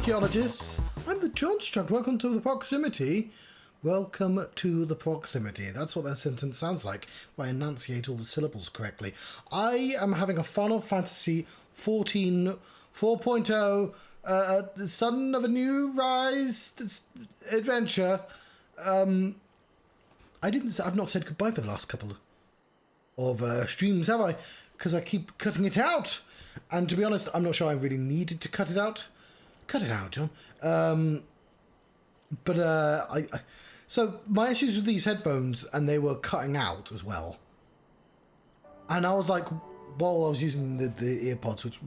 archaeologists. I'm the Johnstruck. Welcome to the proximity. Welcome to the proximity. That's what that sentence sounds like if I enunciate all the syllables correctly. I am having a Final Fantasy 14 4.0 the son of a new rise adventure. I've not said goodbye for the last couple of streams, have I? Because I keep cutting it out. And to be honest, I'm not sure I really needed to cut it out. Cut it out, John. So my issues with these headphones, and they were cutting out as well. And I was like, while I was using the earpods, which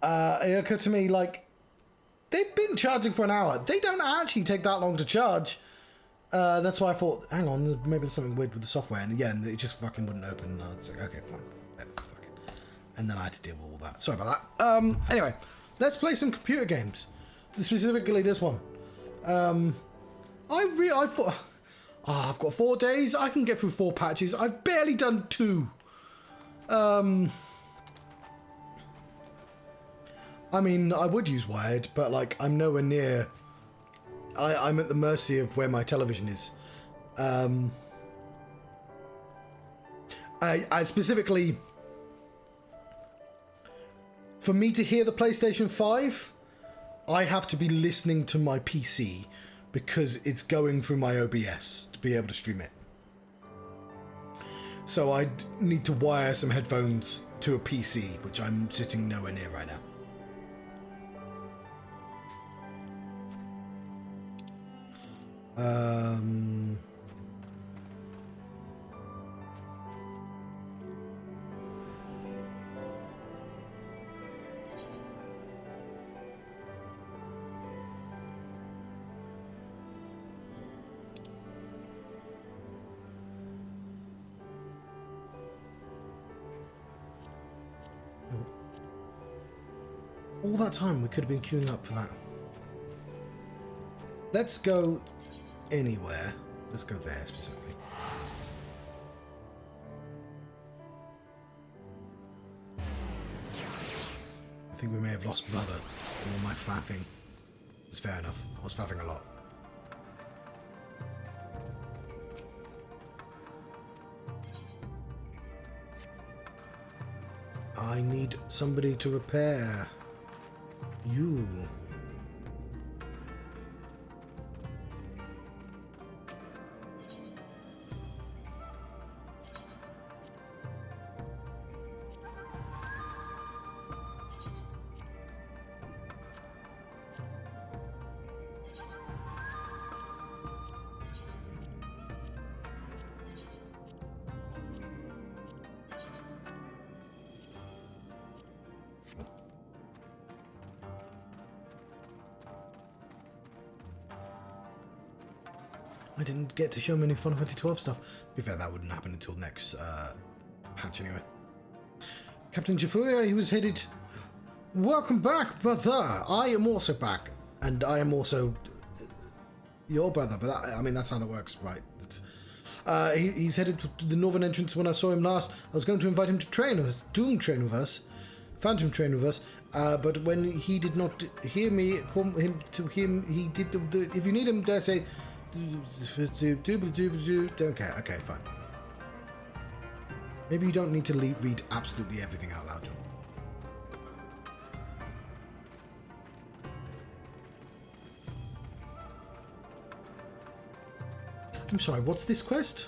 it occurred to me, like, they've been charging for an hour. They don't actually take that long to charge. That's why I thought, hang on, maybe there's something weird with the software. And yeah, and it just fucking wouldn't open. And I was like, okay, fine. Fuck it. And then I had to deal with all that. Sorry about that. Anyway, let's play some computer games. Specifically this one. I thought, I've got 4 days. I can get through 4 patches. I've barely done 2. I mean, I would use wired, but like, I'm nowhere near. I'm at the mercy of where my television is. I specifically, for me to hear the PlayStation 5, I have to be listening to my PC because it's going through my OBS to be able to stream it. So I need to wire some headphones to a PC, which I'm sitting nowhere near right now. All that time we could have been queuing up for that. Let's go anywhere. Let's go there specifically. I think we may have lost brother for all my faffing. It's fair enough. I was faffing a lot. I need somebody to repair you. I didn't get to show many Final Fantasy 12 stuff. To be fair, that wouldn't happen until next patch anyway. Captain Jafuria, he was headed. Welcome back, brother. I am also back, and I am also your brother. But that, I mean, that's how that works, right? He's headed to the northern entrance. When I saw him last, I was going to invite him to train with us, Doom train with us, Phantom train with us. But when he did not hear me, call him to him. He did the if you need him, dare say. Don't care. Okay, fine. Maybe you don't need to read absolutely everything out loud, John. I'm sorry, what's this quest?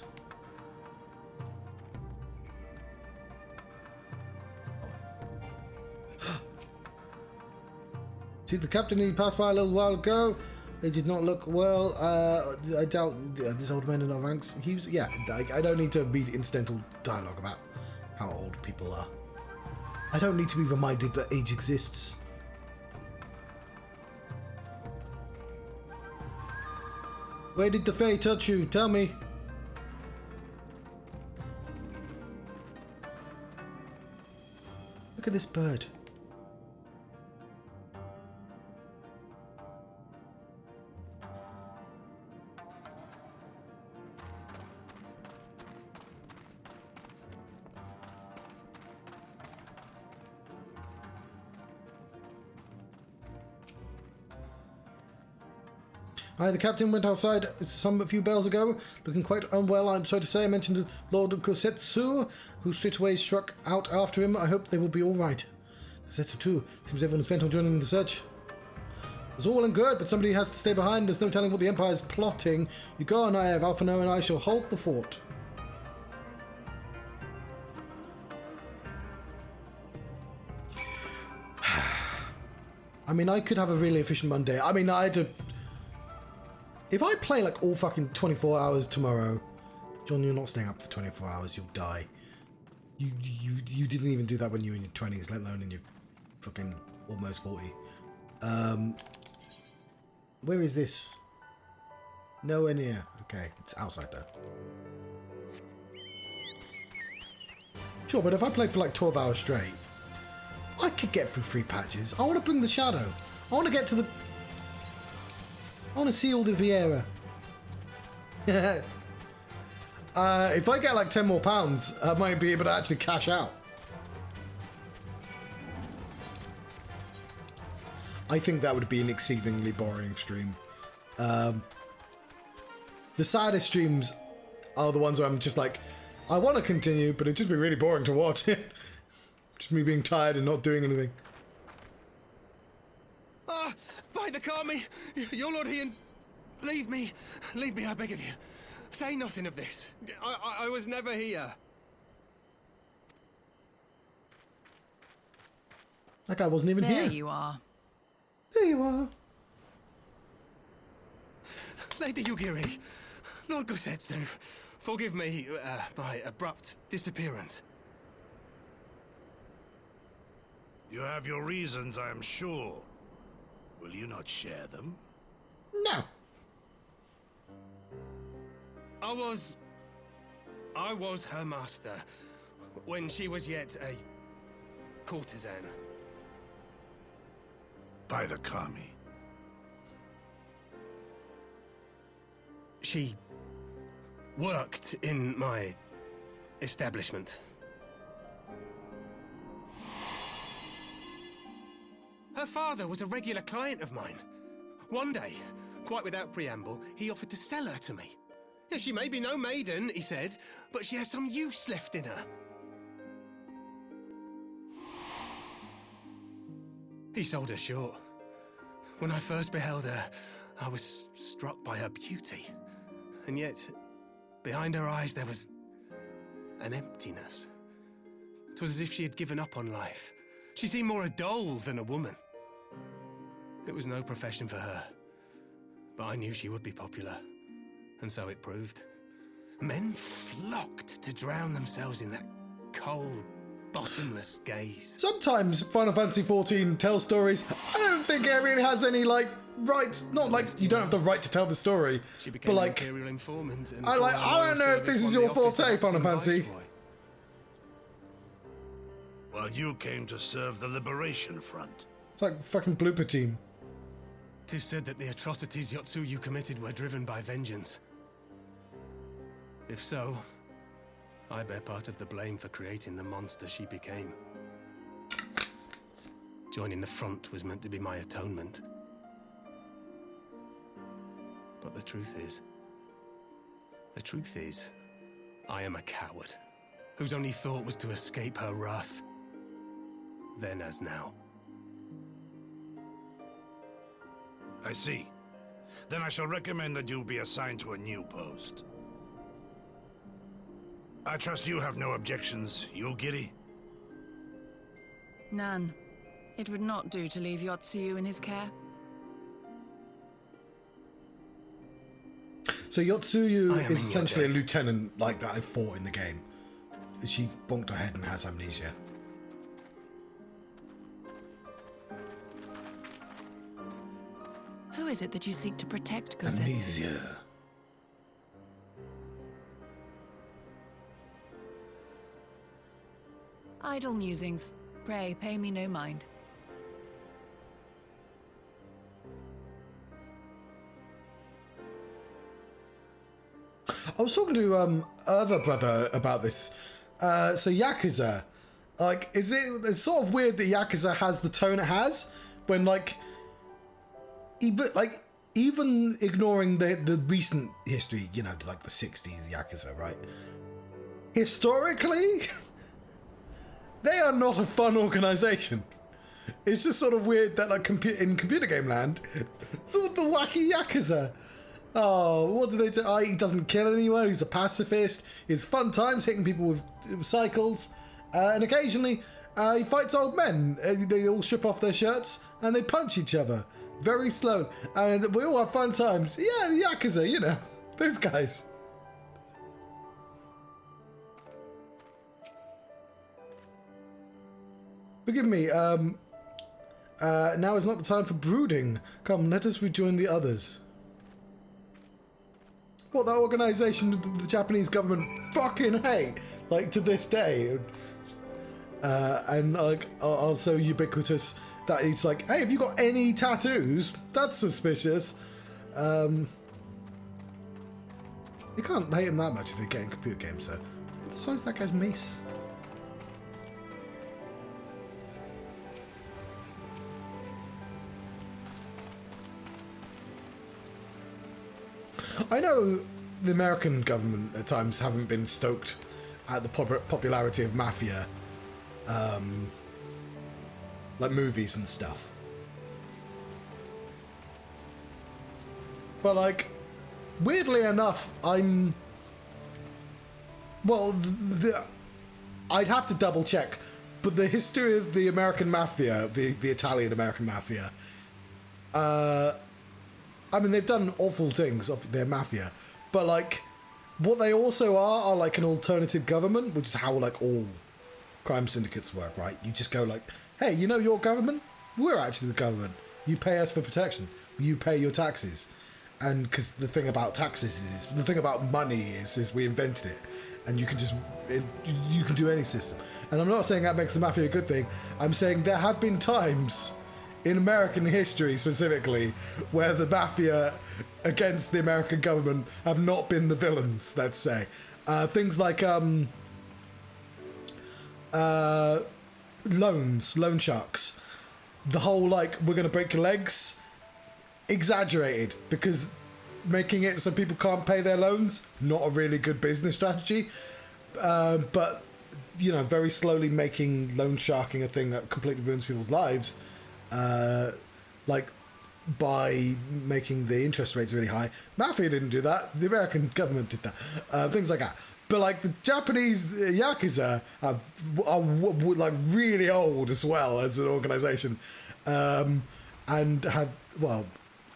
See the captain he passed by a little while ago. They did not look well. I doubt this old man in our ranks. He was, yeah. I don't need to read incidental dialogue about how old people are. I don't need to be reminded that age exists. Where did the Fae touch you? Tell me. Look at this bird. Hi, the captain went outside a few bells ago, looking quite unwell, I'm sorry to say. I mentioned to Lord Kosetsu, who straightway struck out after him. I hope they will be all right. Kosetsu too. Seems everyone's bent on joining the search. It's all well and good, but somebody has to stay behind. There's no telling what the Empire is plotting. You go on, I have Alphano, and I shall hold the fort. I mean, I could have a really efficient Monday. I mean, I had to... If I play like all fucking 24 hours tomorrow... John, you're not staying up for 24 hours, you'll die. You didn't even do that when you were in your 20s, let alone in your fucking almost 40. Where is this? Nowhere near. Okay, it's outside though. Sure, but if I played for like 12 hours straight, I could get through 3 patches. I want to bring the shadow. I want to get to the... I want to see all the Vieira. If I get like 10 more pounds, I might be able to actually cash out. I think that would be an exceedingly boring stream. The saddest streams are the ones where I'm just like, I want to continue, but it'd just be really boring to watch. Just me being tired and not doing anything. By the Kami, your Lord Ian, leave me, I beg of you. Say nothing of this. I was never here. That guy wasn't even here. There you are. There you are. Lady Yugiri, Lord Gosetsu, forgive me my abrupt disappearance. You have your reasons, I am sure. Will you not share them? No. I was her master when she was yet a courtesan. By the Kami. She worked in my establishment. Her father was a regular client of mine. One day, quite without preamble, he offered to sell her to me. Yeah, she may be no maiden, he said, but she has some use left in her. He sold her short. When I first beheld her, I was struck by her beauty. And yet, behind her eyes there was an emptiness. It was as if she had given up on life. She seemed more a doll than a woman. It was no profession for her, but I knew she would be popular, and so it proved. Men flocked to drown themselves in that cold, bottomless gaze. Sometimes Final Fantasy XIV tells stories. I don't think it really has any, like, rights. Not like you don't have the right to tell the story, She became but like, an imperial informant. And I don't know if this is your forte, Final Fantasy. Well, you came to serve the Liberation Front. It's like fucking Blooper Team. 'Tis said that the atrocities Yotsuyu committed were driven by vengeance. If so, I bear part of the blame for creating the monster she became. Joining the front was meant to be my atonement. But the truth is, I am a coward, whose only thought was to escape her wrath, then as now. I see. Then I shall recommend that you be assigned to a new post. I trust you have no objections, Yugiri? None. It would not do to leave Yotsuyu in his care. So Yotsuyu is essentially a lieutenant like that I fought in the game. She bonked her head and has amnesia. Who is it that you seek to protect, Gosetsu? Amnesia. Idle musings. Pray, pay me no mind. I was talking to other brother about this. So Yakuza, like, it's sort of weird that Yakuza has the tone it has when, like, even ignoring the recent history, you know, like the 60s Yakuza, right? Historically, they are not a fun organization. It's just sort of weird that, like, in computer game land, it's all the wacky Yakuza. Oh, what do they do? Oh, he doesn't kill anyone, he's a pacifist, it's fun times hitting people with cycles, and occasionally he fights old men. They all strip off their shirts and they punch each other very slow, and we all have fun times. Yeah, the Yakuza, you know, those guys. Forgive me, now is not the time for brooding. Come, let us rejoin the others. What, that organization the Japanese government fucking hate, like, to this day. And, like, are so ubiquitous that it's like, hey, have you got any tattoos? That's suspicious. You can't hate him that much if they're getting computer games, so. What the size of that guy's mace? I know the American government at times haven't been stoked at the popularity of mafia, like movies and stuff. But, like, weirdly enough, I'd have to double check, but the history of the American mafia, the Italian American mafia, I mean, they've done awful things of their mafia, but, like, what they also are like an alternative government, which is how, like, all crime syndicates work, right? You just go like, hey, you know your government? We're actually the government. You pay us for protection. You pay your taxes. And because the thing about taxes is, the thing about money is we invented it. And you can just, you can do any system. And I'm not saying that makes the mafia a good thing. I'm saying there have been times in American history specifically where the mafia against the American government have not been the villains, let's say. Things like loan sharks. The whole, like, we're going to break your legs, exaggerated, because making it so people can't pay their loans, not a really good business strategy. But, you know, very slowly making loan sharking a thing that completely ruins people's lives. Like, by making the interest rates really high. Mafia didn't do that. The American government did that. Things like that. But, like, the Japanese Yakuza are like, really old as well as an organization. And have, well,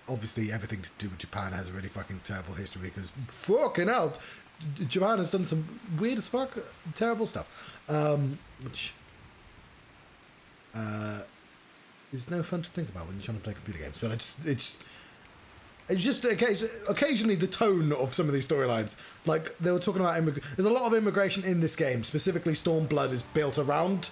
obviously everything to do with Japan has a really fucking terrible history because, fucking hell, Japan has done some weird as fuck, terrible stuff. Which is no fun to think about when you're trying to play computer games. But it's just occasionally the tone of some of these storylines. Like, they were talking about there's a lot of immigration in this game. Specifically, Stormblood is built around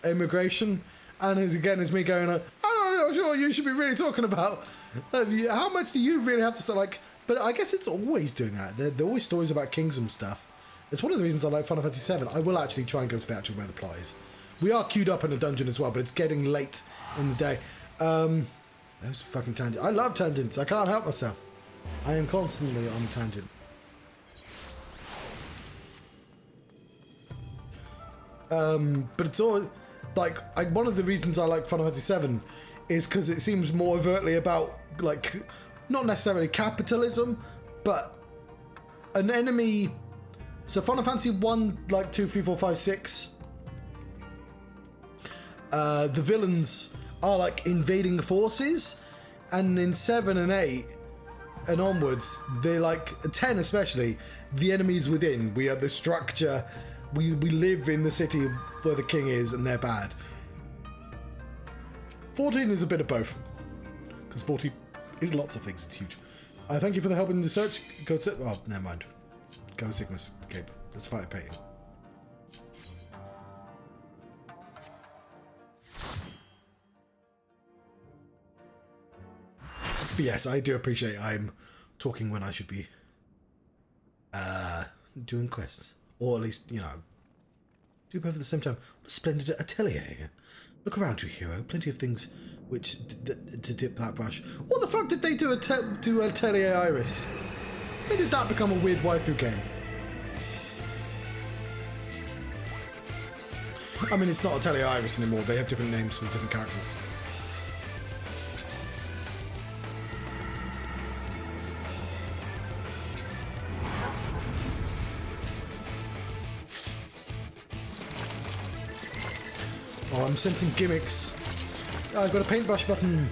immigration. And it's me going, I'm not sure you should be really talking about how much do you really have to say, like, but I guess it's always doing that. There are always stories about kingdom stuff. It's one of the reasons I like Final Fantasy VII. I will actually try and go to the actual where the plot is. We are queued up in a dungeon as well, but it's getting late in the day. Those fucking tangents. I love tangents. I can't help myself. I am constantly on tangent. But it's all like one of the reasons I like Final Fantasy VII is because it seems more overtly about, like, not necessarily capitalism, but an enemy. So Final Fantasy 1, like 2, 3, 4, 5, 6. The villains are like invading forces, and in 7 and 8 and onwards, they're like 10 especially. The enemies within. We are the structure. We live in the city where the king is, and they're bad. 14 is a bit of both, because 14 is lots of things. It's huge. Thank you for the help in the search. Go to. Oh, never mind. Go Sigmascape. Let's fight a painting. But yes, I do appreciate I'm talking when I should be doing quests. Or at least, you know, Do both at the same time. What a splendid atelier. Look around you, hero. Plenty of things which to dip that brush. What the fuck did they do to Atelier Iris? When did that become a weird waifu game? I mean, it's not Atelier Iris anymore. They have different names for the different characters. Oh, I'm sensing gimmicks. Oh, I've got a paintbrush button.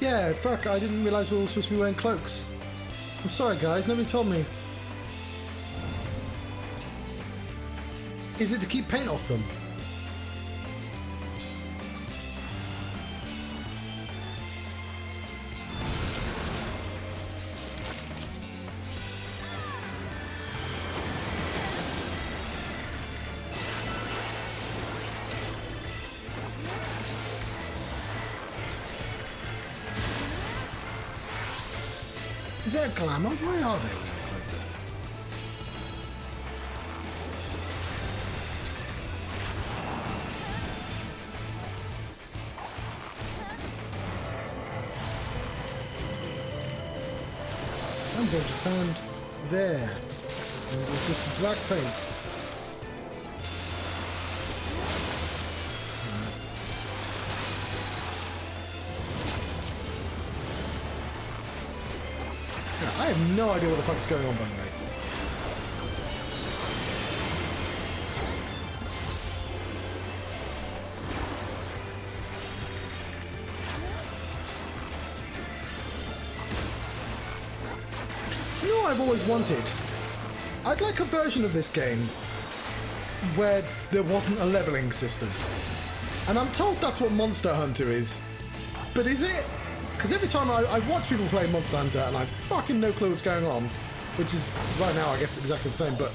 Yeah, fuck, I didn't realise we were all supposed to be wearing cloaks. I'm sorry, guys, nobody told me. Is it to keep paint off them? Is there a glamour? Why are they wearing clothes? I'm going to stand there. And it's just black paint. I have no idea what the fuck's going on, by the way. You know what I've always wanted? I'd like a version of this game where there wasn't a leveling system. And I'm told that's what Monster Hunter is. But is it? Because every time I've watched people play Monster Hunter and I've fucking no clue what's going on, which is, right now, I guess exactly the same, but...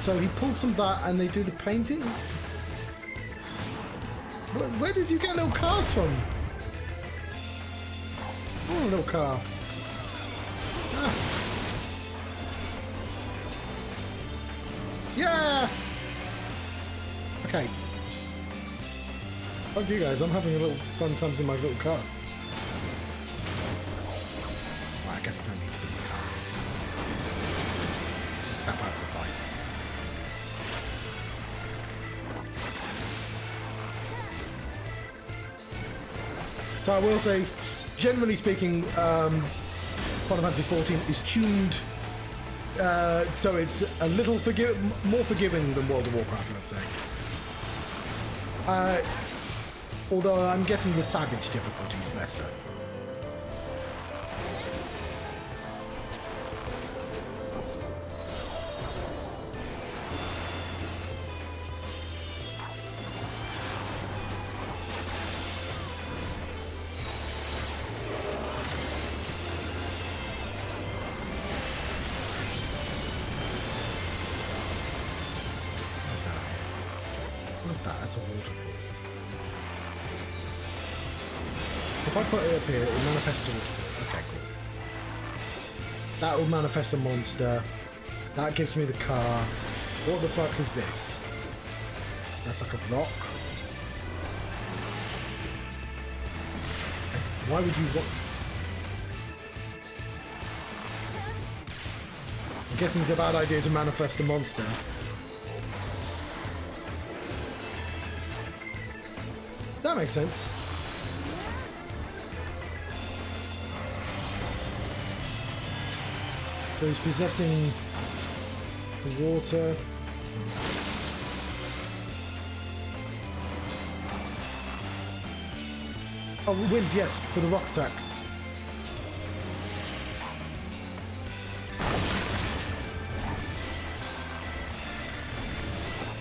So he pulls some of that and they do the painting? Where did you get little cars from? Oh, a little car. Ah. Yeah! Okay. Fuck you guys, I'm having a little fun times in my little car. Well, I guess I don't need to be in the car. Let's snap out of the fight. So I will say, generally speaking, Final Fantasy XIV is tuned so it's a little more forgiving than World of Warcraft, let's say. Although I'm guessing the Savage difficulty is lesser. What's that? That's a waterfall. So if I put it up here, it will manifest a waterfall. Okay, cool. That will manifest a monster. That gives me the car. What the fuck is this? That's like a rock. Why would you want... I'm guessing it's a bad idea to manifest a monster. That makes sense. So he's possessing the water. Oh, wind, yes, for the rock attack.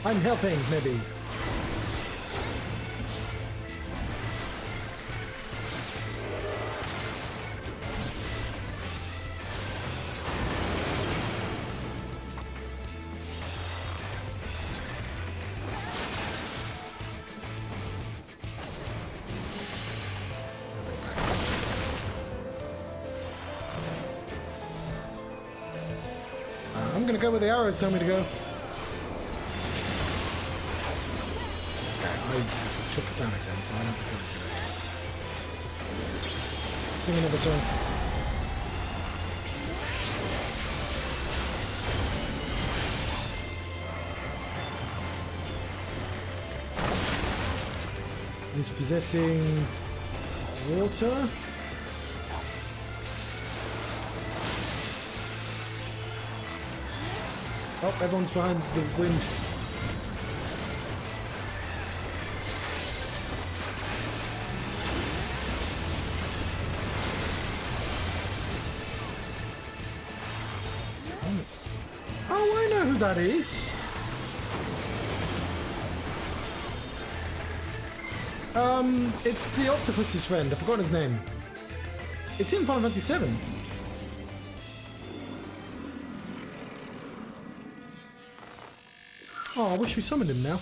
I'm helping, maybe. I'm gonna go where the arrows tell me to go. Okay, I took a damage then, so I don't think that's good. Sing another song. He's possessing water. Oh, everyone's behind the wind. Oh, I know who that is. It's the octopus's friend. I forgot his name. It's in Final Fantasy VII. Oh, I wish we summoned him now.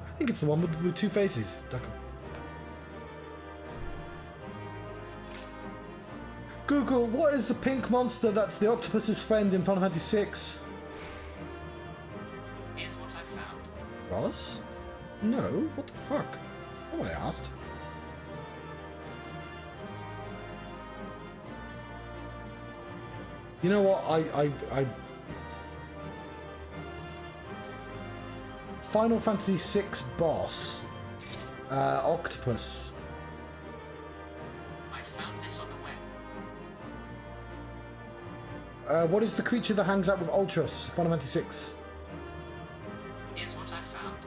I think it's the one with two faces. Google, what is the pink monster that's the octopus's friend in Final Fantasy VI? Here's what I found. Was? No, what the fuck? That's what I asked. You know what, I Final Fantasy VI boss, Octopus. I found this on the web. What is the creature that hangs out with Ultras, Final Fantasy VI? Here's what I found.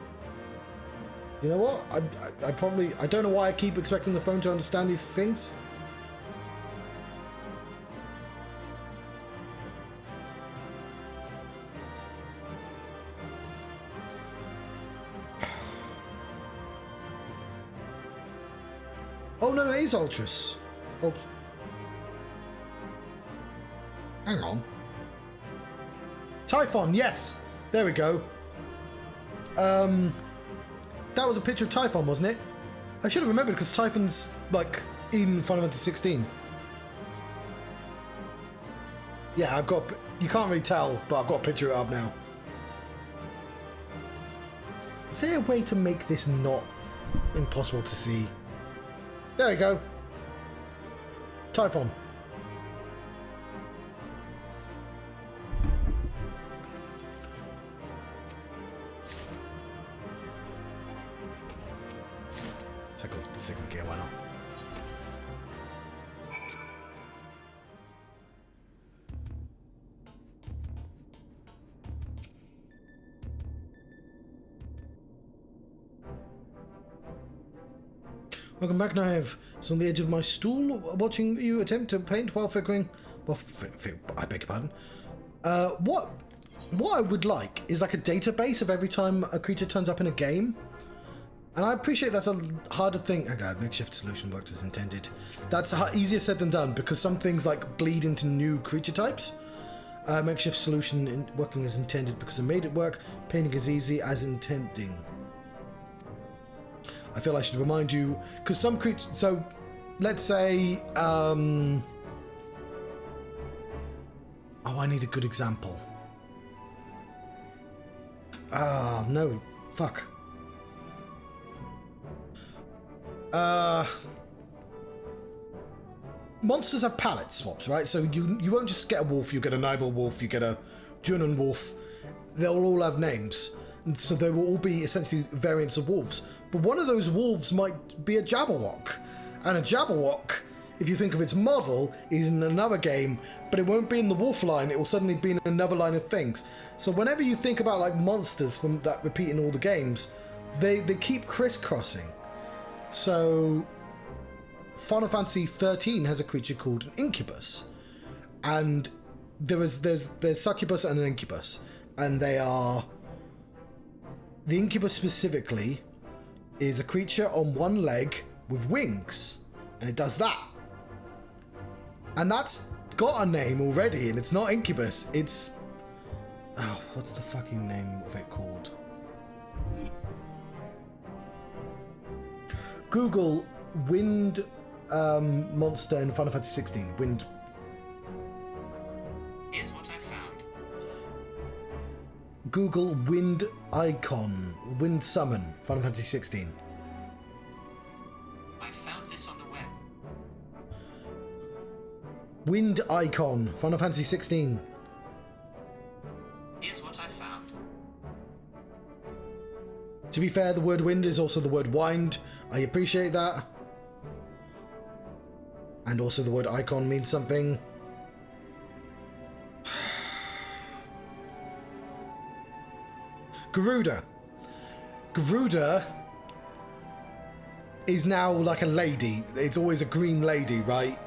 You know what, I don't know why I keep expecting the phone to understand these things. Oh no, it is Ultras. Hang on. Typhon, yes! There we go. That was a picture of Typhon, wasn't it? I should have remembered because Typhon's, like, in Final Fantasy 16. Yeah, I've got... You can't really tell, but I've got a picture up now. Is there a way to make this not impossible to see? There we go. Typhon. Take a look at the Sigma gear, why not? Welcome back, Naive. So on the edge of my stool, watching you attempt to paint while figuring... Well, I beg your pardon. What I would like is like a database of every time a creature turns up in a game. And I appreciate that's a harder thing. Okay, makeshift solution worked as intended. That's easier said than done because some things like bleed into new creature types. Makeshift solution working as intended because I made it work. Painting as easy as intending. I feel I should remind you, because some creatures, so let's say, oh, I need a good example. No, fuck. Monsters have palette swaps, right? So you won't just get a wolf, you get a Nibel wolf, you get a Junon wolf. They'll all have names. And so they will all be essentially variants of wolves. But one of those wolves might be a Jabberwock. And a Jabberwock, if you think of its model, is in another game, but it won't be in the wolf line, it will suddenly be in another line of things. So whenever you think about like monsters from that repeat in all the games, they keep crisscrossing. So Final Fantasy 13 has a creature called an Incubus. And there's Succubus and an Incubus. And they are... The Incubus specifically is a creature on one leg with wings, and it does that. And that's got a name already, and it's not Incubus, it's... Oh, what's the fucking name of it called? Google wind monster in Final Fantasy 16. Wind. Here's what I found. Google wind icon. Wind summon. Final Fantasy 16. I found this on the web. Wind icon. Final Fantasy 16. Here's what I found. To be fair, the word wind is also the word wind. I appreciate that. And also the word icon means something. Garuda. Garuda is now like a lady. It's always a green lady, right?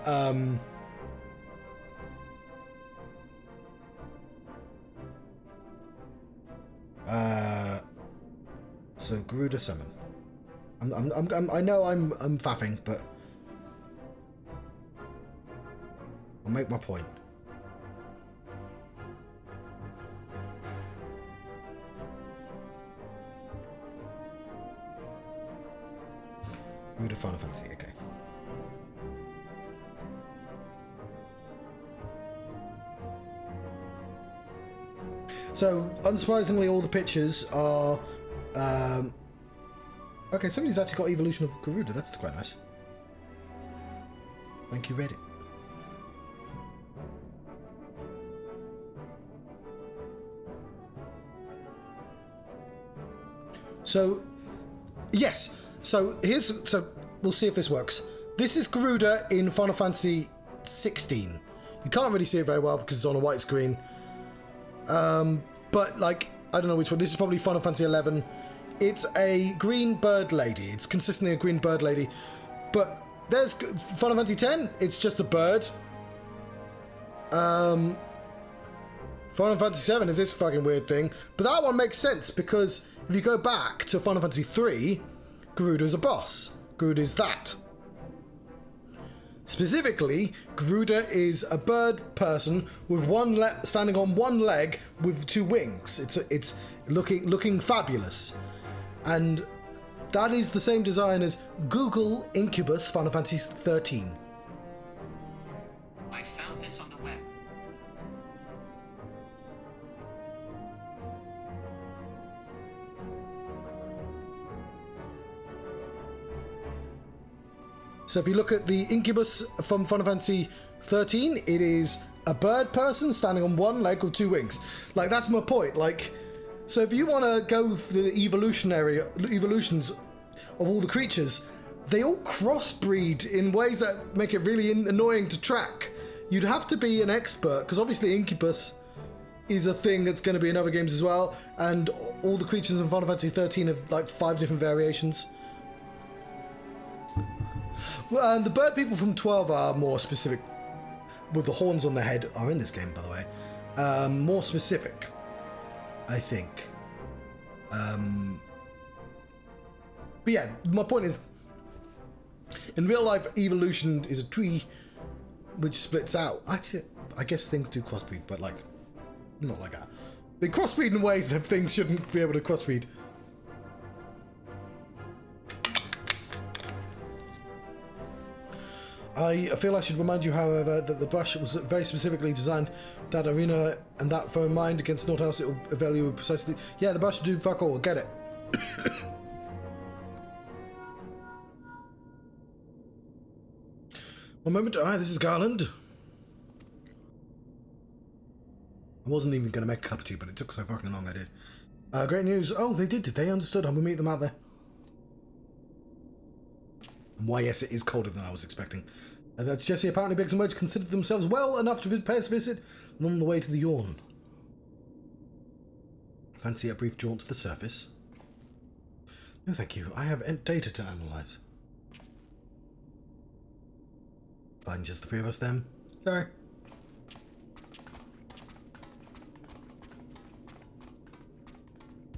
So Garuda summon. I know I'm faffing, but I'll make my point. Garuda Final Fantasy, okay. So, unsurprisingly, all the pictures are... okay, somebody's actually got Evolution of Garuda. That's quite nice. Thank you, Reddit. So, yes. So, we'll see if this works. This is Garuda in Final Fantasy 16. You can't really see it very well because it's on a white screen. But, like, I don't know which one. This is probably Final Fantasy 11. It's a green bird lady. It's consistently a green bird lady. But there's Final Fantasy 10. It's just a bird. Final Fantasy 7 is this fucking weird thing. But that one makes sense because if you go back to Final Fantasy 3, Garuda's a boss. Garuda's that. Specifically, Garuda is a bird person with standing on one leg with two wings. It's looking fabulous, and that is the same design as Google Incubus Final Fantasy 13. I found this on the web. So if you look at the Incubus from Final Fantasy 13, it is a bird person standing on one leg with two wings. Like, that's my point. Like, so if you want to go for the evolutions of all the creatures, they all crossbreed in ways that make it really annoying to track. You'd have to be an expert, because obviously Incubus is a thing that's going to be in other games as well, and all the creatures in Final Fantasy 13 have like 5 different variations. Well, and the bird people from 12 are more specific, with the horns on their head are in this game, by the way. More specific, I think. But yeah, my point is, in real life, evolution is a tree which splits out. Actually, I guess things do crossbreed, but like, not like that. They crossbreed in ways that things shouldn't be able to crossbreed. I feel I should remind you, however, that the brush was very specifically designed that arena and that for in mind. Against naught else it will avail you precisely. Yeah, the brush should do fuck all. Get it. One moment. This is Garland. I wasn't even going to make a cup of tea, but it took so fucking long I did. Great news. Oh, they did. They understood. I'm going to meet them out there. And why, yes, it is colder than I was expecting. That's Jesse apparently Biggs and Wedge considered themselves well enough to pay us a visit on the way to the Yawn. Fancy a brief jaunt to the surface? No, thank you. I have data to analyse. Fine, just the three of us then? Sorry.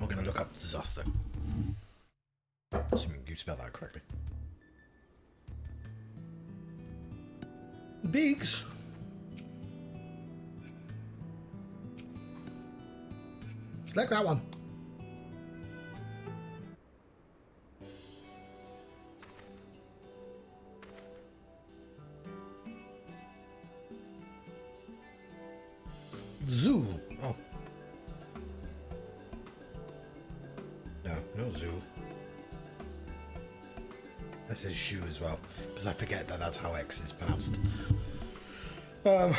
I'm going to look up disaster. Assuming you spell that correctly. Biggs. Select that one. Zoo. Oh. No, no zoo. This is Shu as well, because I forget that that's how X is pronounced. Well,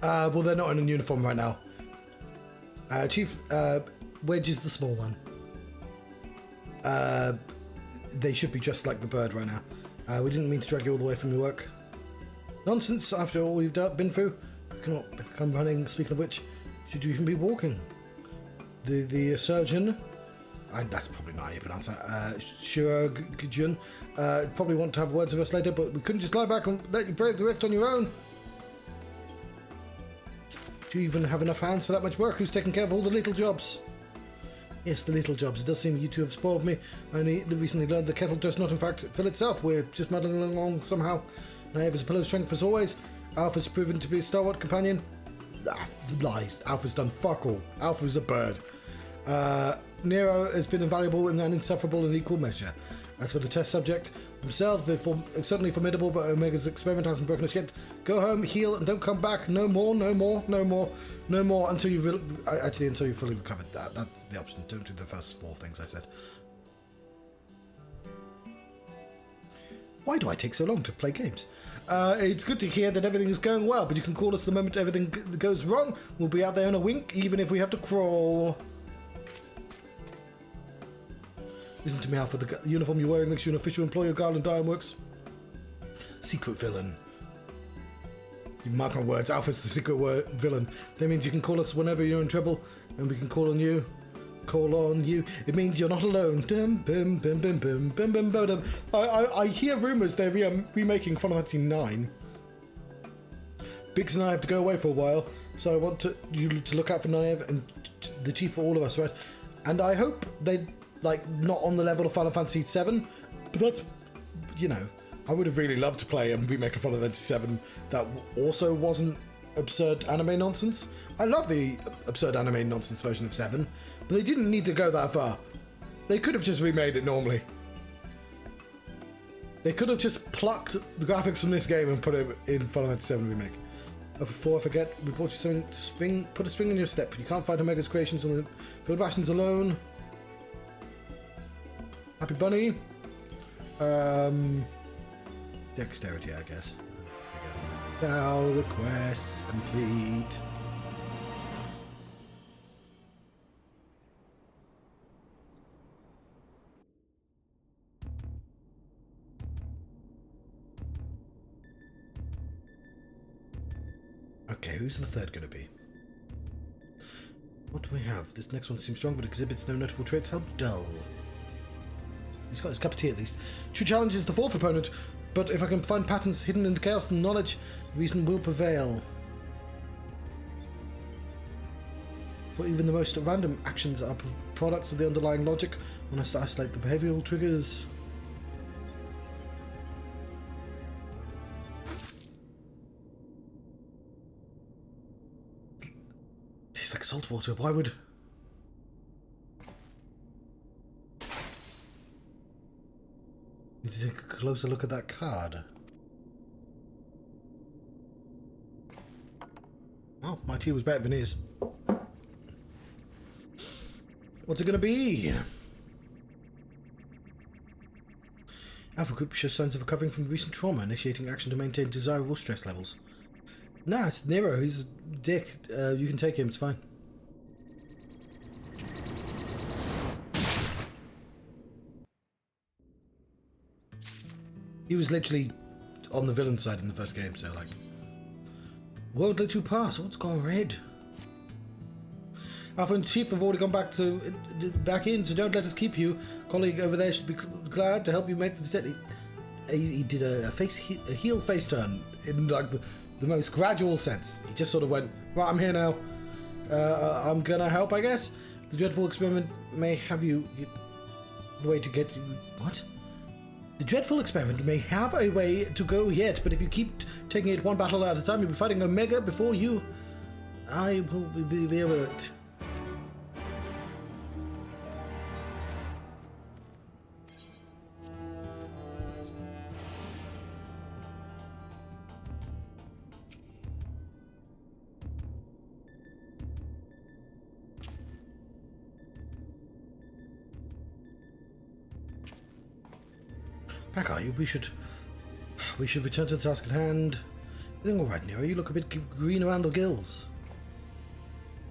they're not in a uniform right now. Chief, Wedge is the small one. They should be just like the bird right now. We didn't mean to drag you all the way from your work. Nonsense, after all we've been through. You cannot come running, speaking of which. Should you even be walking? The surgeon... that's probably not how you pronounce that. Shiragujun probably want to have words with us later, but we couldn't just lie back and let you brave the rift on your own. Do you even have enough hands for that much work? Who's taking care of all the little jobs? Yes, the little jobs. It does seem you two have spoiled me. I only recently learned the kettle does not, in fact, fill itself. We're just muddling along somehow. Naive as a pillow of strength as always. Alpha's proven to be a stalwart companion. Lies. Alpha's done fuck all. Alpha's a bird. Nero has been invaluable and insufferable in equal measure. As for the test subject themselves, they're certainly formidable, but Omega's experiment hasn't broken us yet. Go home, heal, and don't come back. No more, no more, no more, no more until you've until you've fully recovered. That's the option. Don't do the first 4 things I said. Why do I take so long to play games? It's good to hear that everything is going well, but you can call us the moment everything goes wrong. We'll be out there in a wink, even if we have to crawl. Listen to me, Alpha. The uniform you're wearing makes you an official employee of Garland Ironworks. Secret villain. You mark my words, Alpha's the secret villain. That means you can call us whenever you're in trouble, and we can call on you. Call on you. It means you're not alone. I hear rumours they're remaking Final Fantasy 9. Biggs and I have to go away for a while, so I want you to look out for Naive and the Chief for all of us, right? And I hope they not on the level of Final Fantasy 7, but that's, I would have really loved to play a remake of Final Fantasy 7 that also wasn't absurd anime nonsense. I love the absurd anime nonsense version of 7, but they didn't need to go that far. They could have just remade it normally. They could have just plucked the graphics from this game and put it in Final Fantasy 7 Remake. But before I forget, we brought you something to put a spring in your step. You can't find Omega's creations on the field rations alone. Happy Bunny. Dexterity, I guess. Now the quest's complete. Okay, who's the third going to be? What do we have? This next one seems strong, but exhibits no notable traits. How dull. He's got his cup of tea at least. True challenge is the 4th opponent, but if I can find patterns hidden in the chaos and knowledge, reason will prevail. For even the most random actions are products of the underlying logic when I start to isolate the behavioural triggers. Tastes like salt water. Why would... Need to take a closer look at that card. Oh, my tea was better than his. What's it going to be? Alpha Group shows signs of recovering from recent trauma, initiating action to maintain desirable stress levels. Nah, it's Nero. He's a dick. You can take him. It's fine. He was literally on the villain side in the first game, so won't let you pass. What's gone red? Alpha and Chief have already gone back in, so don't let us keep you. Colleague over there should be glad to help you make the decision. He did a heel face turn in the most gradual sense. He just sort of went, right, I'm here now. I'm gonna help, I guess. The dreadful experiment may have you the way to get you. What? The dreadful experiment may have a way to go yet, but if you keep taking it one battle at a time, you'll be fighting Omega before you. I will be able to... Back, are you? We should return to the task at hand. Everything all right, Nero? You look a bit green around the gills.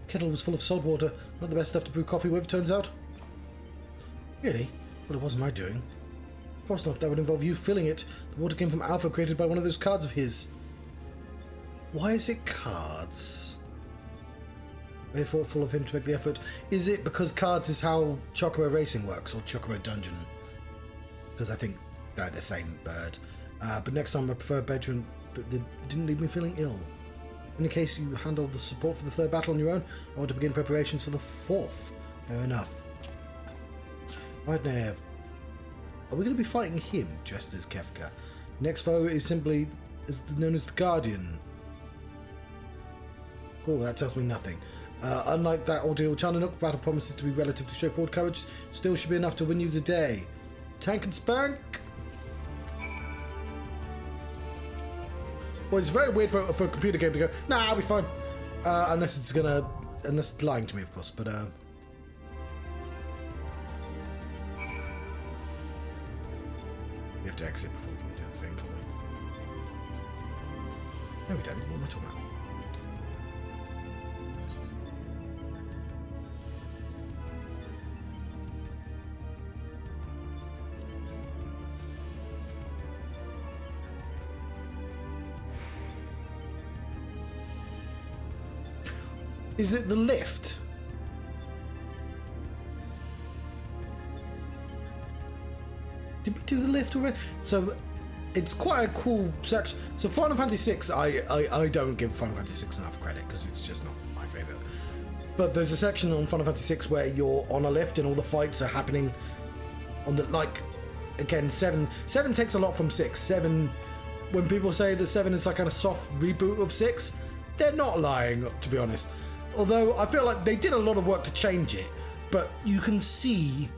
Kettle was full of salt water. Not the best stuff to brew coffee with, turns out. Really? Well, it wasn't my doing. Of course not. That would involve you filling it. The water came from Alpha, created by one of those cards of his. Why is it cards? Very thoughtful of him to make the effort. Is it because cards is how Chocobo Racing works, or Chocobo Dungeon? Because I think they're the same bird. But next time I prefer Bedroom, but it didn't leave me feeling ill. In the case you handle the support for the third battle on your own, I want to begin preparations for the fourth. Fair enough. Right now, are we going to be fighting him dressed as Kefka? Next foe is simply known as the Guardian. Cool, that tells me nothing. Unlike that ordeal, Chananuk battle promises to be relatively straightforward. Courage still should be enough to win you the day. Tank and spank. Well, it's very weird for a computer game to go, nah, I'll be fine. Unless it's lying to me, of course, but we have to exit before we can do the thing, can't we? No, we don't. What am I talking about? Is it the lift? Did we do the lift already? So it's quite a cool section. So Final Fantasy VI, I don't give Final Fantasy VI enough credit because it's just not my favourite. But there's a section on Final Fantasy VI where you're on a lift and all the fights are happening on the, like, again, 7 takes a lot from 6. 7, when people say that 7 is like kind of soft reboot of 6, they're not lying, to be honest. Although I feel like they did a lot of work to change it, but you can see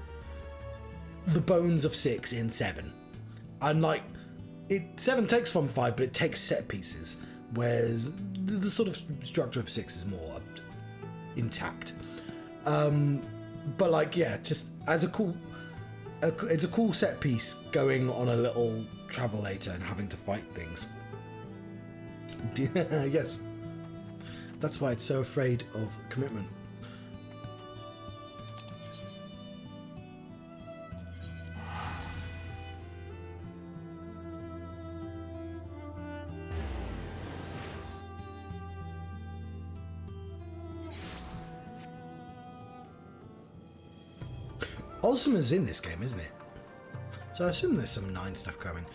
the bones of 6 in 7. And like, 7 takes from 5, but it takes set pieces, whereas the sort of structure of 6 is more intact. But like, yeah, just as it's a cool set piece going on a little travel later and having to fight things. Yes. That's why it's so afraid of commitment. Ozma's in this game, isn't it? So I assume there's some 9 stuff coming.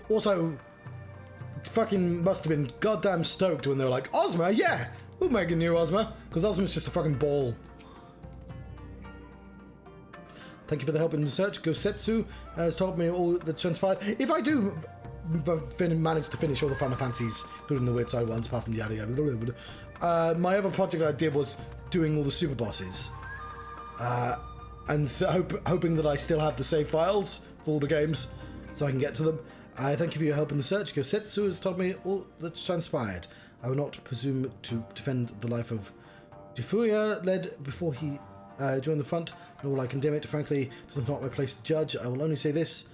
Also, fucking must have been goddamn stoked when they were like, Ozma, yeah, we'll make a new Ozma, because Ozma's just a fucking ball. Thank you for the help in the search. Gosetsu has told me all that transpired. If I do manage to finish all the Final Fantasies, including the weird side ones, apart from yada yada, my other project I did was doing all the super bosses, and so hoping that I still have the save files for all the games, so I can get to them. Thank you for your help in the search. Gosetsu has told me all that's transpired. I will not presume to defend the life of Jifuya led before he joined the front, nor will I condemn it. Frankly, it is not my place to judge. I will only say this.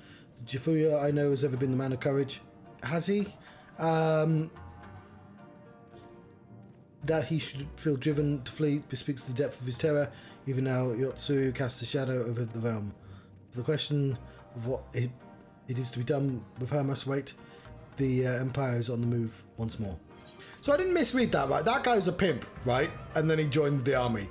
Jifuya, I know, has ever been the man of courage. Has he? That he should feel driven to flee bespeaks the depth of his terror. Even now, Yotsu casts a shadow over the realm. The question of what it is to be done with her must wait. The Empire is on the move once more. So I didn't misread that, right? That guy was a pimp, right? And then he joined the army.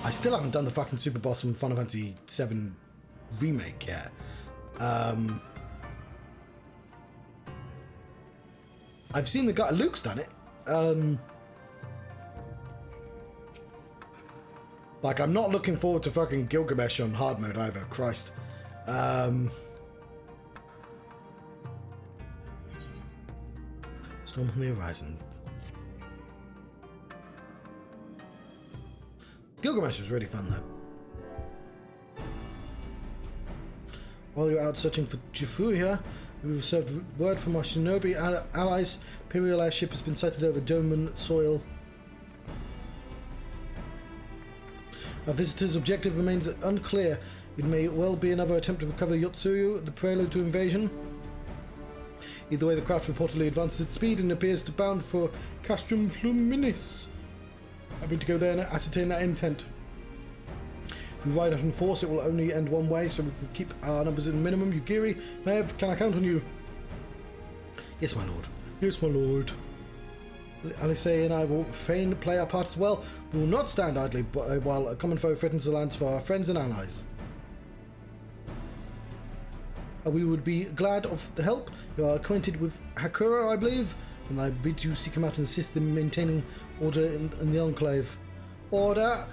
I still haven't done the fucking super boss from Final Fantasy VII Remake yet. I've seen the guy, Luke's done it. Like, I'm not looking forward to fucking Gilgamesh on hard mode either, Christ. Storm on the horizon. Gilgamesh was really fun though. While you're out searching for Jifuya, we've received word from our shinobi allies. Imperial airship has been sighted over Doman soil. Our visitor's objective remains unclear. It may well be another attempt to recover Yotsuyu, the prelude to invasion. Either way, the craft reportedly advances its speed and appears to bound for Castrum Fluminis. I mean to go there and ascertain that intent. If we ride out in force, it will only end one way, so we can keep our numbers at a minimum. Yugiri, Maeve, can I count on you? Yes, my lord. Yes, my lord. Alice and I will fain play our part as well. We will not stand idly while a common foe threatens the lands for our friends and allies. We would be glad of the help. You are acquainted with Hakura, I believe, and I bid you seek him out and assist them in maintaining order in the Enclave. Order!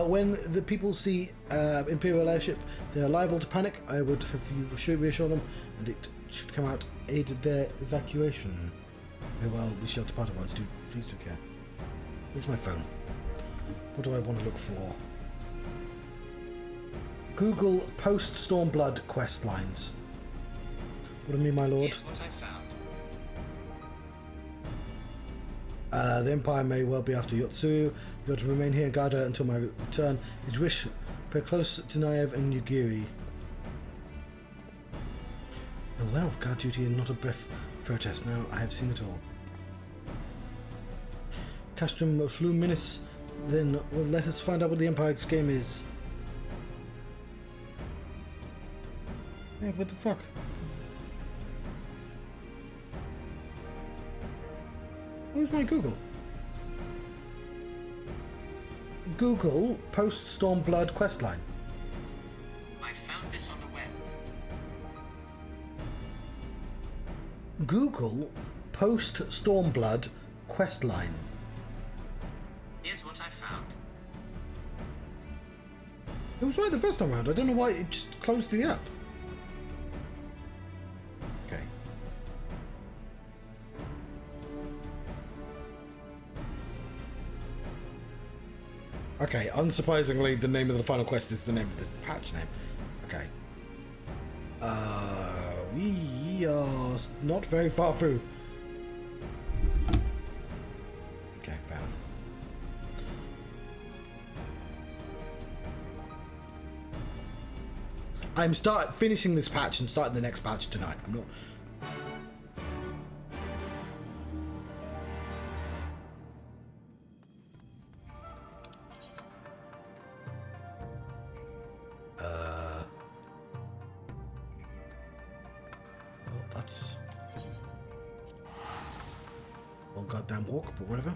When the people see Imperial airship, they are liable to panic. I would have you reassure them, and it should come out aided their evacuation. Very well, we shall depart at once. Please do care. Here's my phone. What do I want to look for? Google post Stormblood quest lines. What do you mean, my lord? Here's what I found. The Empire may well be after Yotsuyu. You are to remain here and guard her until my return. His wish, pay close to Naev and Yugiri. Well, guard duty and not a breath protest. Now I have seen it all. Castrum Fluminis, then well, let us find out what the Empire's game is. Hey, what the fuck? Where's my Google? Google post Stormblood questline. I found this on the web. Google post Stormblood questline. Here's what I found. It was right the first time around. I don't know why it just closed the app. Okay. Okay, unsurprisingly, the name of the final quest is the name of the patch name. Okay. We are not very far through. Okay, fair enough. I'm finishing this patch and starting the next patch tonight. I'm not. Well, that's one goddamn walk, but whatever.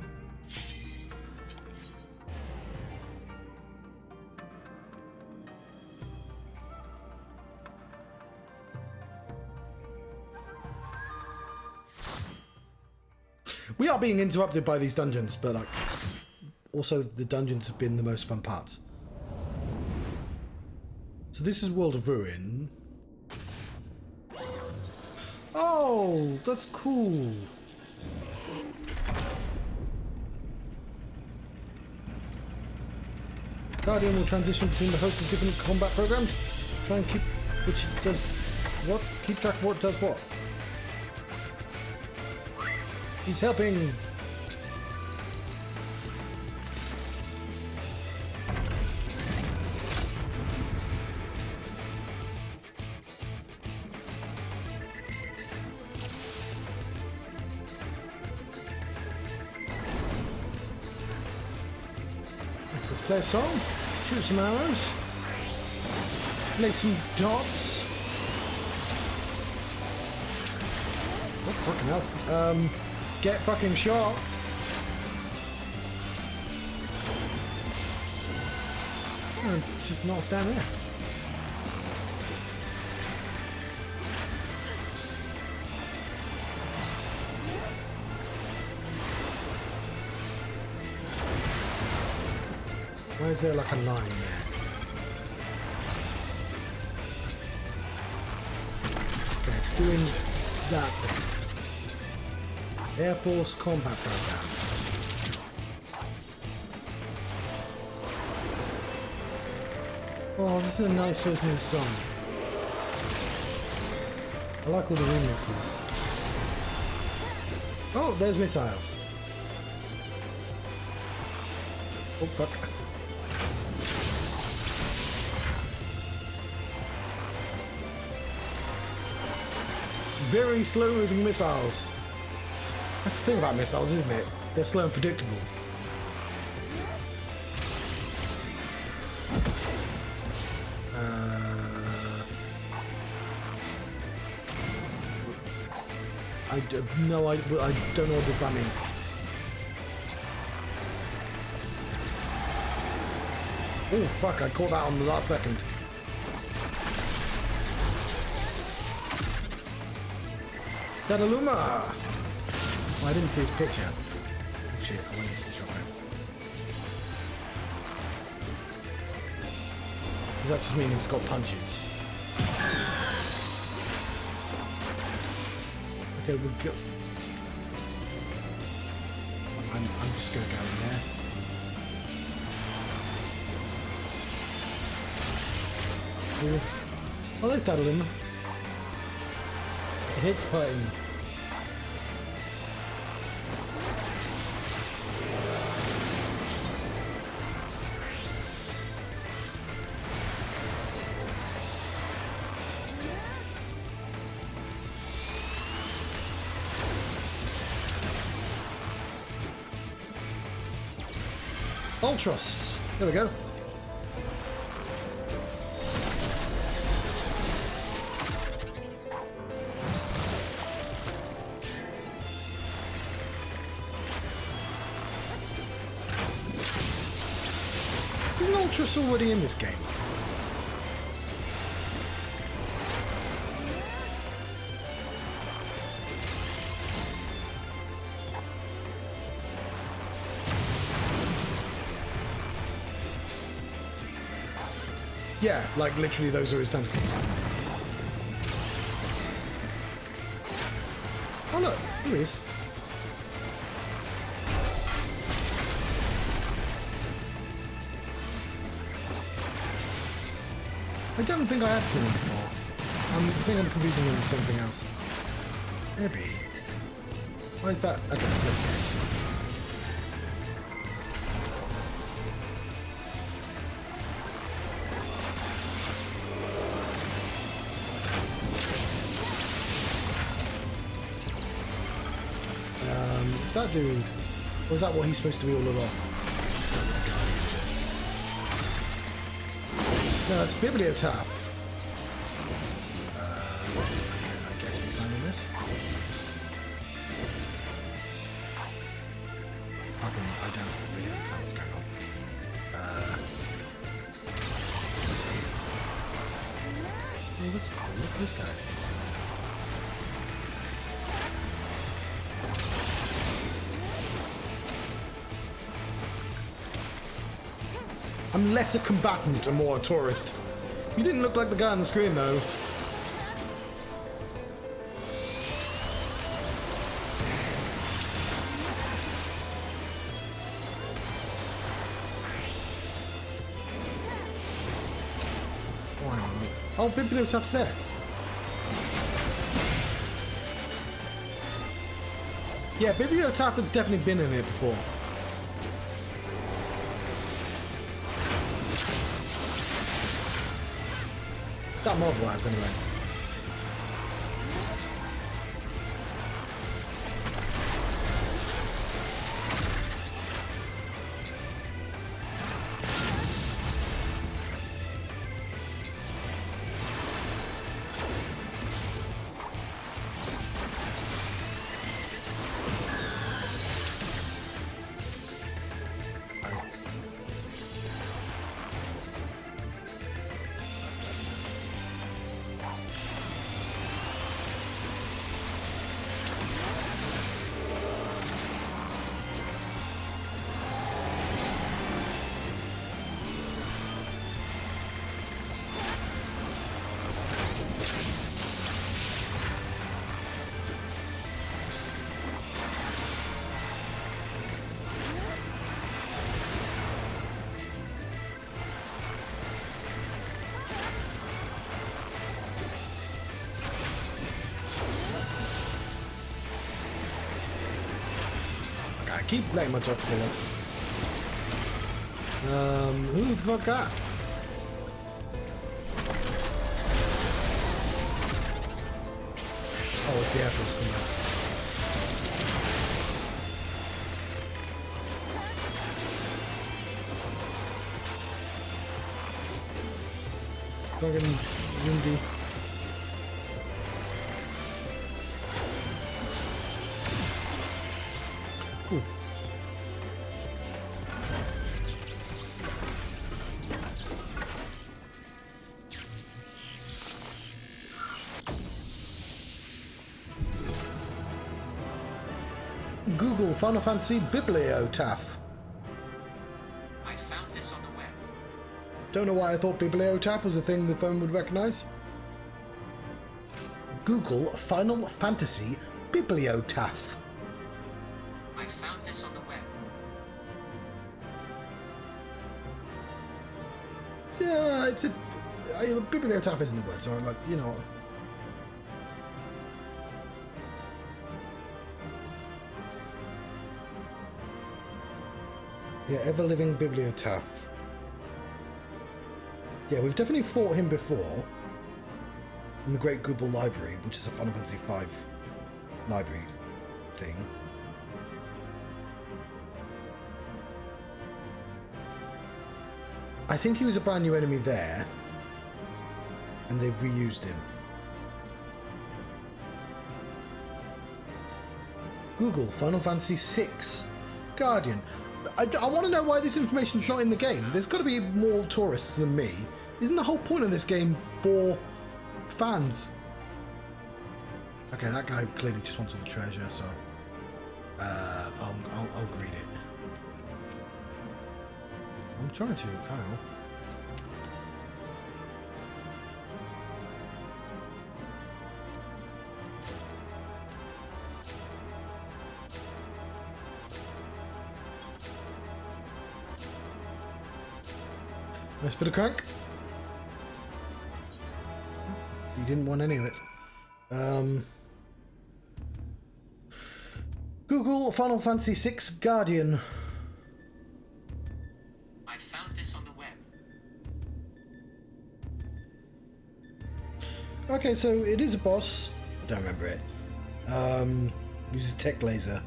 We are being interrupted by these dungeons, but like, also the dungeons have been the most fun parts. So this is World of Ruin. Oh, that's cool. Guardian will transition between the host of different combat programs. Try and keep which does what? Keep track of what does what. He's helping. Let's play a song, shoot some arrows, make some dots. What fucking hell? Get fucking shot. Oh, just not stand there. Why is there like a line there? Okay, it's doing that thing. Air Force Combat Program. Oh, this is a nice version of the song. I like all the remixes. Oh, there's missiles. Oh, fuck. very slow-moving missiles. That's the thing about missiles, isn't it? They're slow and predictable. I don't know what that means. Oh fuck, I caught that on the last second. Dadaluma! Oh, I didn't see his picture. Oh shit, I went into the shop now. Does that just mean it's got punches? Okay, we'll go. I'm just gonna go in there. Ooh. Oh, there's Dadaluma. It hits button. Ultros. There we go. Isn't Ultros already in this game? Yeah, like literally those are his tentacles. Oh look, here he is. I don't think I have seen him before. I think I'm confusing him with something else. Maybe. Why is that? Okay, let's go. That dude, was that what he's supposed to be all along? No, that's Bibliotaph. Okay, I guess we signed on this. Fucking, I don't really understand what's going on. Oh, that's cool. Look at this guy. I'm less a combatant and more a tourist. You didn't look like the guy on the screen, though. Oh, Bibliotaph's there. Yeah, Bibliotaph has definitely been in here before. That mob was, anyway. I keep letting my dots fall off. Who the fuck that? Oh, it's the Air Force coming up. It's fucking windy. Cool. Google Final Fantasy Bibliotaph. I found this on the web. Don't know why I thought Bibliotaph was a thing the phone would recognize. Google Final Fantasy Bibliotaph. I found this on the web. Yeah, it's a Bibliotaph isn't a word, so I'm like, you know. Yeah, ever-living Bibliotaph. Yeah, we've definitely fought him before in the Great Google Library, which is a Final Fantasy V library thing. I think he was a brand new enemy there, and they've reused him. Google Final Fantasy VI Guardian. I want to know why this information's not in the game. There's got to be more tourists than me. Isn't the whole point of this game for fans? Okay, that guy clearly just wants all the treasure, so I'll greet it. I'm trying to. Ow. Nice bit of crank. You didn't want any of it. Google Final Fantasy VI Guardian. I found this on the web. Okay, so it is a boss. I don't remember it. Uses tech laser.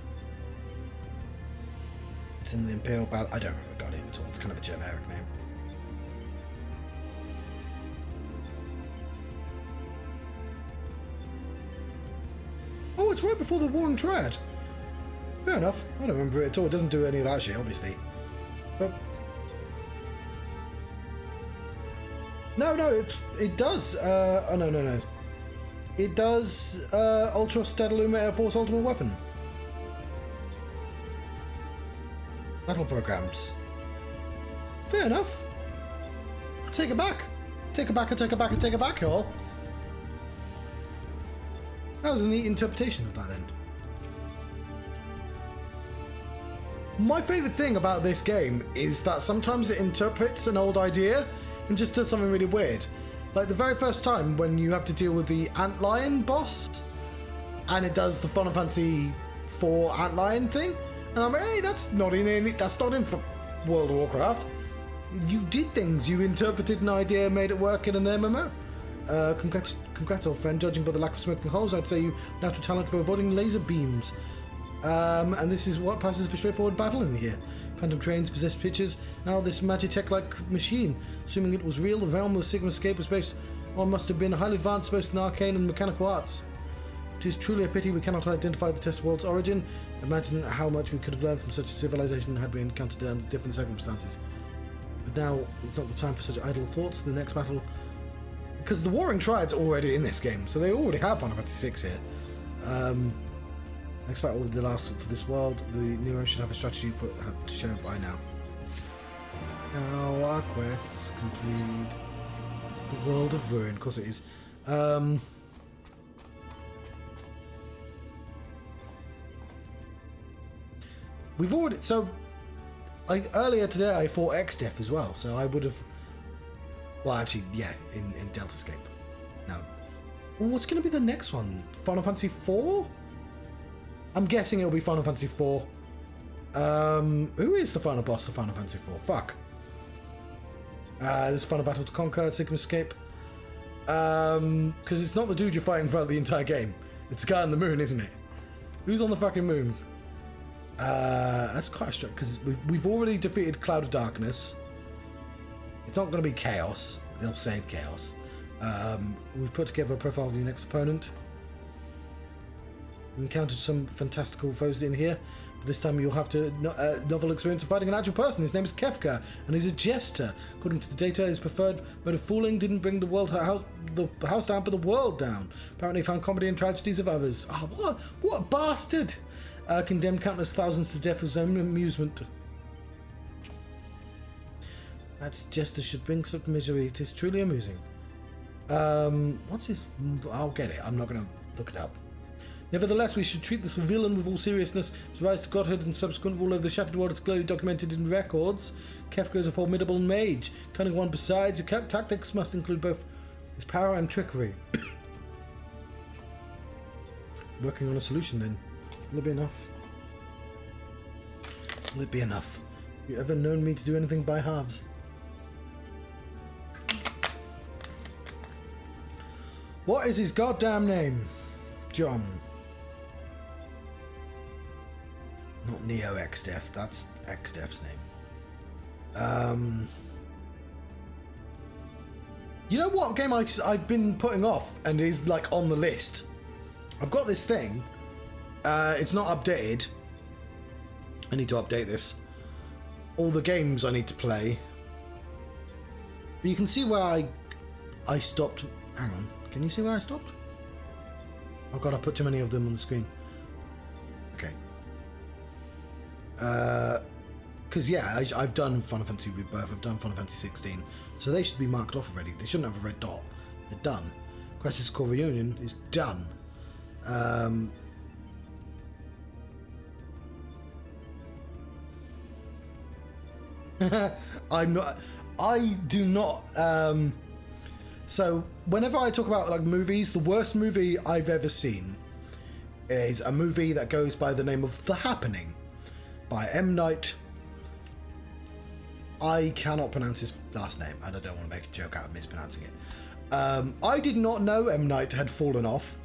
It's in the Imperial Battle. I don't remember Guardian at all. It's kind of a generic name. Oh, it's right before the Warring Triad. Fair enough. I don't remember it at all. It doesn't do any of that shit, obviously. But no, it does. Oh no. It does Ultra Stadaluma Air Force Ultimate Weapon. Battle programs. Fair enough. I'll take it back. Take it back, y'all. That was a neat interpretation of that then. My favourite thing about this game is that sometimes it interprets an old idea and just does something really weird. Like the very first time when you have to deal with the Antlion boss and it does the Final Fantasy IV Antlion thing, and I'm like, hey, that's not in for World of Warcraft. You did things, you interpreted an idea, made it work in an MMO. Congrats, old friend. Judging by the lack of smoking holes, I'd say you natural talent for avoiding laser beams. And this is what passes for straightforward battle in here. Phantom trains possess pitches. Now this Magitech-like machine, assuming it was real, the realm of Sigmascape was based on must have been highly advanced both in arcane and mechanical arts. It is truly a pity we cannot identify the test world's origin. Imagine how much we could have learned from such a civilization had we encountered it under different circumstances. But now it's not the time for such idle thoughts. The next battle. Because the Warring Triad's already in this game, so they already have Final Fantasy VI here. Next battle will be the last for this world. The Nero should have a strategy to show by now. Now our quests complete. The World of Ruin, of course it is. We've already earlier today I fought XIV as well, so I would have. Well, actually, yeah, in Deltascape. Now, what's going to be the next one? Final Fantasy IV? I'm guessing it'll be Final Fantasy IV. Who is the final boss of Final Fantasy IV? Fuck. This is Final Battle to Conquer, Sigmascape. Because it's not the dude you're fighting throughout the entire game. It's a guy on the moon, isn't it? Who's on the fucking moon? That's quite strange, because we've already defeated Cloud of Darkness. It's not going to be Chaos. They'll save Chaos. We've put together a profile of your next opponent. We encountered some fantastical foes in here, but this time you'll have to novel experience of fighting an actual person. His name is Kefka, and he's a jester. According to the data, his preferred mode of fooling didn't bring the house down, but the world down. Apparently, he found comedy and tragedies of others. Oh, what a bastard! Condemned countless thousands to death for his own amusement. That jester should bring some misery. It is truly amusing. What's his? I'll get it. I'm not going to look it up. Nevertheless, we should treat this villain with all seriousness. His rise to godhood and subsequent rule over the Shattered World is clearly documented in records. Kefka is a formidable mage, cunning one besides. His tactics must include both his power and trickery. Working on a solution then. Will it be enough? Will it be enough? Have you ever known me to do anything by halves? What is his goddamn name? John. Not Neo XIV, that's XIV's name. You know what game I've been putting off and is like on the list? I've got this thing. It's not updated. I need to update this. All the games I need to play. But you can see where I stopped. Hang on. Can you see where I stopped? Oh god, I put too many of them on the screen. Okay. Because yeah, I've done Final Fantasy Rebirth, I've done Final Fantasy 16, so they should be marked off already. They shouldn't have a red dot. They're done. Crisis Core Reunion is done. I do not. So whenever I talk about like movies, the worst movie I've ever seen is a movie that goes by the name of The Happening by M. Night. I cannot pronounce his last name, and I don't want to make a joke out of mispronouncing it. I did not know M. Night had fallen off.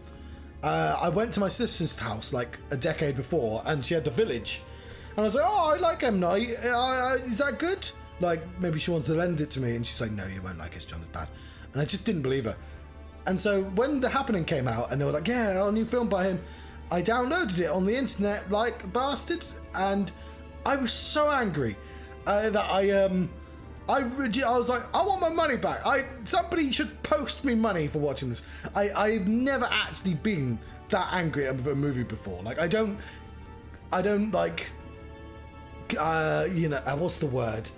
I went to my sister's house like a decade before, and she had The Village. And I was like, oh, I like M. Night. Is that good? Like, maybe she wants to lend it to me. And she's like, no, you won't like it, John. It's bad. And I just didn't believe her. And so when The Happening came out, and they were like, yeah, a new film by him, I downloaded it on the internet like a bastard. And I was so angry that I was like, I want my money back. Somebody should post me money for watching this. I've never actually been that angry at a movie before. Like, I don't like, what's the word?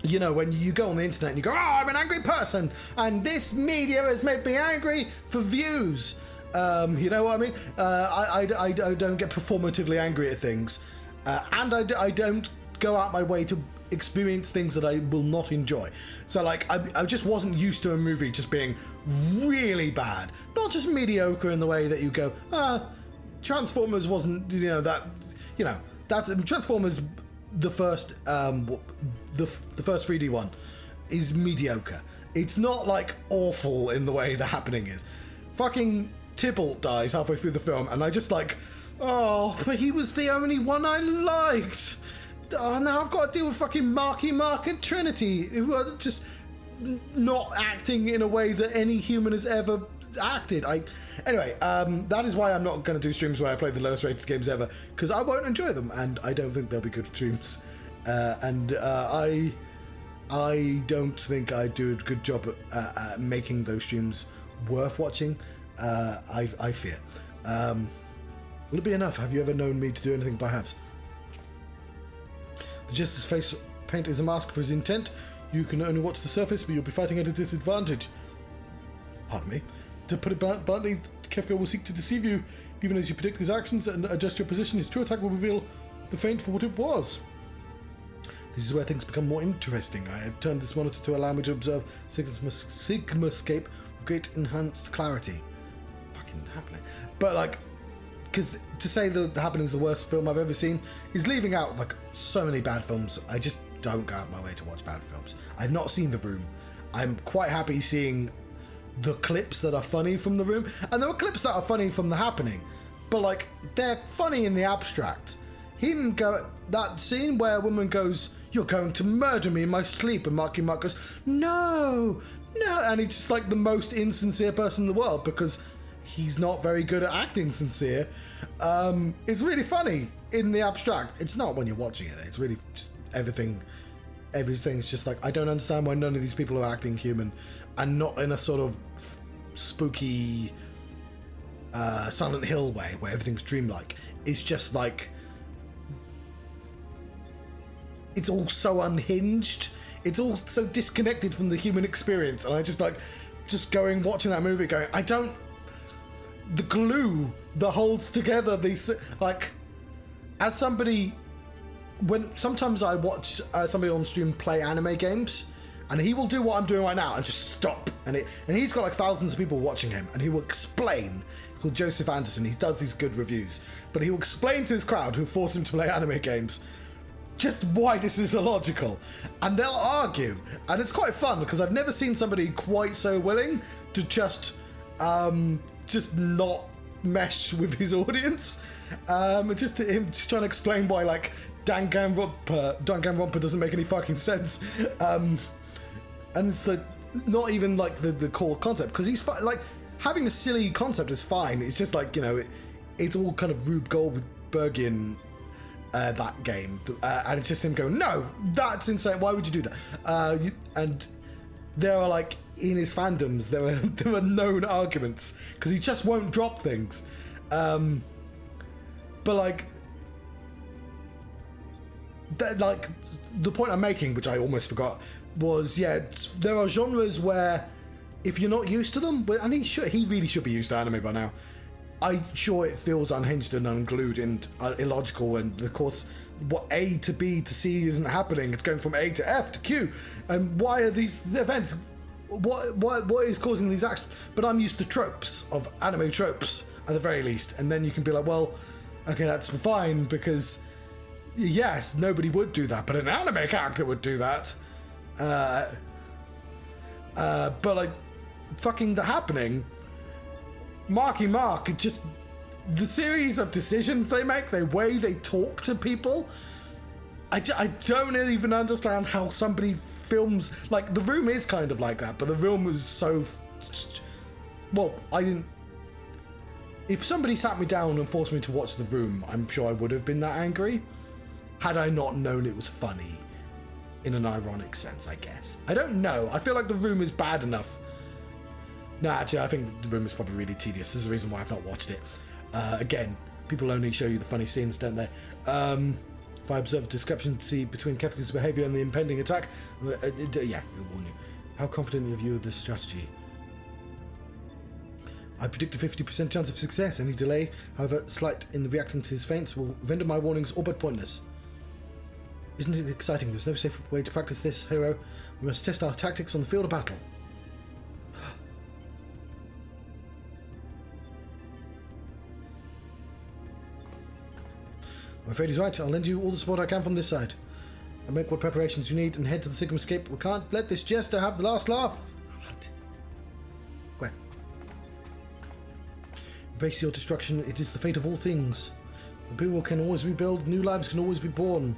When you go on the internet and you go, oh, I'm an angry person, and this media has made me angry for views. You know what I mean? I don't get performatively angry at things, and I don't go out my way to experience things that I will not enjoy. So like, I just wasn't used to a movie just being really bad, not just mediocre in the way that you go, Transformers wasn't, that's Transformers. The first 3D one is mediocre. It's not like awful in the way The Happening is. Fucking Tybalt dies halfway through the film, and I just like, oh, but he was the only one I liked. Oh, now I've got to deal with fucking Marky Mark and Trinity, who are just not acting in a way that any human has ever acted. Anyway, that is why I'm not going to do streams where I play the lowest rated games ever, because I won't enjoy them, and I don't think they'll be good streams. I don't think I do a good job at making those streams worth watching. I fear. Will it be enough? Have you ever known me to do anything by halves? The Jester's face paint is a mask for his intent. You can only watch the surface, but you'll be fighting at a disadvantage. Pardon me. To put it bluntly, Kefka will seek to deceive you, even as you predict his actions and adjust your position. His true attack will reveal the feint for what it was. This is where things become more interesting. I have turned this monitor to allow me to observe Sigmascape with great enhanced clarity. Fucking Happening. But like, because to say The Happening is the worst film I've ever seen is leaving out like so many bad films. I just don't go out my way to watch bad films. I've not seen The Room. I'm quite happy seeing the clips that are funny from the room, and there are clips that are funny from the happening, but like they're funny in the abstract. He didn't go that scene where a woman goes, "You're going to murder me in my sleep," and Marky Mark goes, "No, no," and he's just like the most insincere person in the world because he's not very good at acting sincere. It's really funny in the abstract. It's not when you're watching it. It's really just everything's just like, I don't understand why none of these people are acting human, and not in a sort of spooky Silent Hill way where everything's dreamlike. It's just like, it's all so unhinged. It's all so disconnected from the human experience, and I just like watching that movie going, the glue that holds together these, like, as somebody, when sometimes I watch somebody on stream play anime games, and he will do what I'm doing right now and just stop, and he's got like thousands of people watching him, and he will explain. He's called Joseph Anderson. He does these good reviews, but he will explain to his crowd who force him to play anime games just why this is illogical, and they'll argue, and it's quite fun because I've never seen somebody quite so willing to just not mesh with his audience. Just him just trying to explain why like Danganronpa doesn't make any fucking sense, and it's like not even like the core concept, because he's like, having a silly concept is fine. It's just like, you know, it's all kind of Rube Goldbergian. That game, and it's just him going, "No, that's insane. Why would you do that?" And there are like, in his fandoms, there are known arguments because he just won't drop things. But like, like the point I'm making, which I almost forgot, was there are genres where if you're not used to them, and he really should be used to anime by now. I'm sure it feels unhinged and unglued and illogical, and of course, what A to B to C isn't happening. It's going from A to F to Q. And why are these events? What is causing these actions? But I'm used to tropes, of anime tropes at the very least, and then you can be like, well, okay, that's fine, because yes, nobody would do that, but an anime character would do that. But like, fucking The Happening. Marky Mark, just the series of decisions they make, the way they talk to people, I don't even understand how somebody films, like, The Room is kind of like that, but The Room was so, well, if somebody sat me down and forced me to watch The Room, I'm sure I would have been that angry, had I not known it was funny, in an ironic sense, I guess. I don't know, I feel like The Room is bad enough. No, actually, I think The Room is probably really tedious. This is the reason why I've not watched it. Again, people only show you the funny scenes, don't they? If I observe a discrepancy between Kefka's behaviour and the impending attack, yeah, it'll warn you. How confident are you of this strategy? I predict a 50% chance of success. Any delay, however slight, in reacting to his feints will render my warnings all but pointless. Isn't it exciting? There's no safe way to practice this, hero. We must test our tactics on the field of battle. I'm afraid he's right. I'll lend you all the support I can from this side. I'll make what preparations you need and head to the Sigmascape. We can't let this jester have the last laugh. Right. Where? Embrace your destruction. It is the fate of all things. The people can always rebuild. New lives can always be born.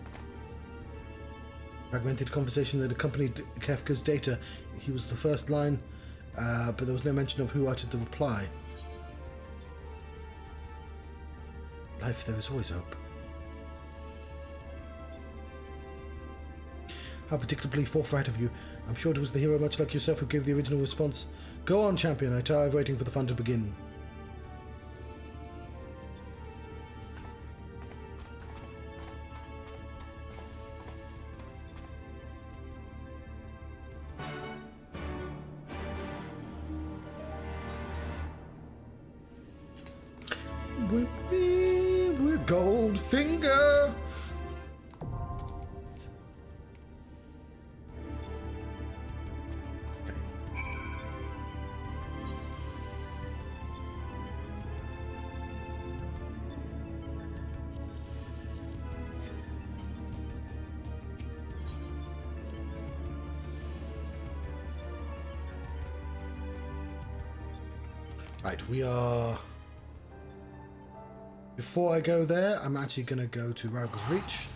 Fragmented conversation that accompanied Kefka's data. He was the first line, but there was no mention of who uttered the reply. Life, there is always hope. How predictably forthright of you. I'm sure it was the hero much like yourself who gave the original response. Go on, champion. I tire of waiting for the fun to begin. We're Goldfinger. Right, we are... Before I go there, I'm actually going to go to Rauga's Reach.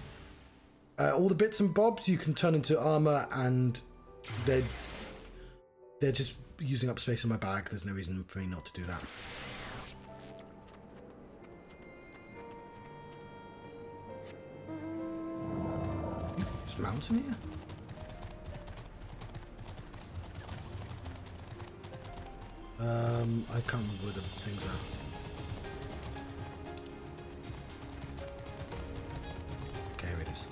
All the bits and bobs you can turn into armor, and they're just using up space in my bag. There's no reason for me not to do that. There's a mountain here? I can't remember where the things are. Okay, here it is.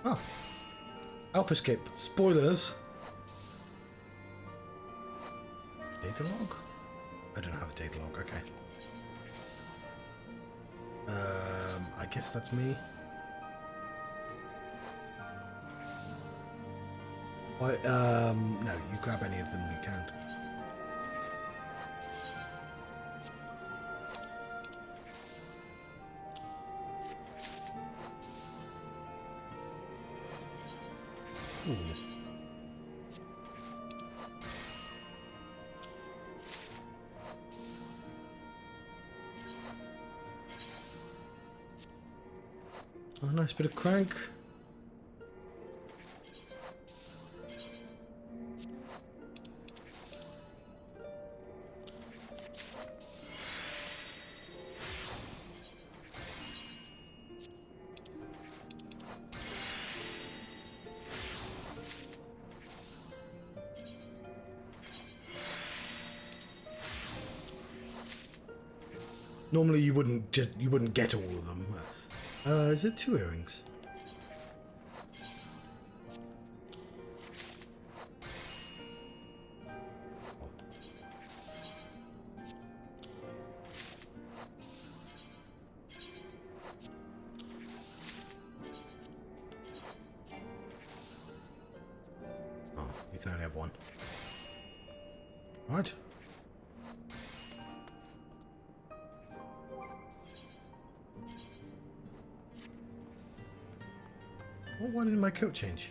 Oh. Alphascape. Spoilers. Data log? I don't have a data log, okay. I guess that's me. No, you grab any of them you can. Ooh. Oh, nice bit of crank. Normally you wouldn't get all of them. Is it 2 earrings? Oh, you can only have one. Right. Oh, why didn't my coat change?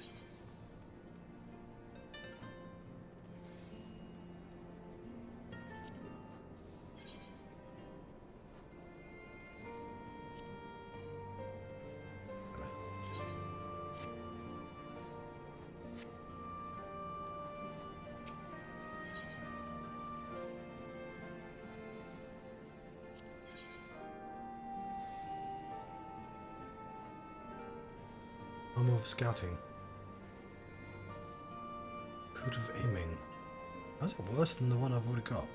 Armor of scouting. Code of aiming. How's it worse than the one I've already got?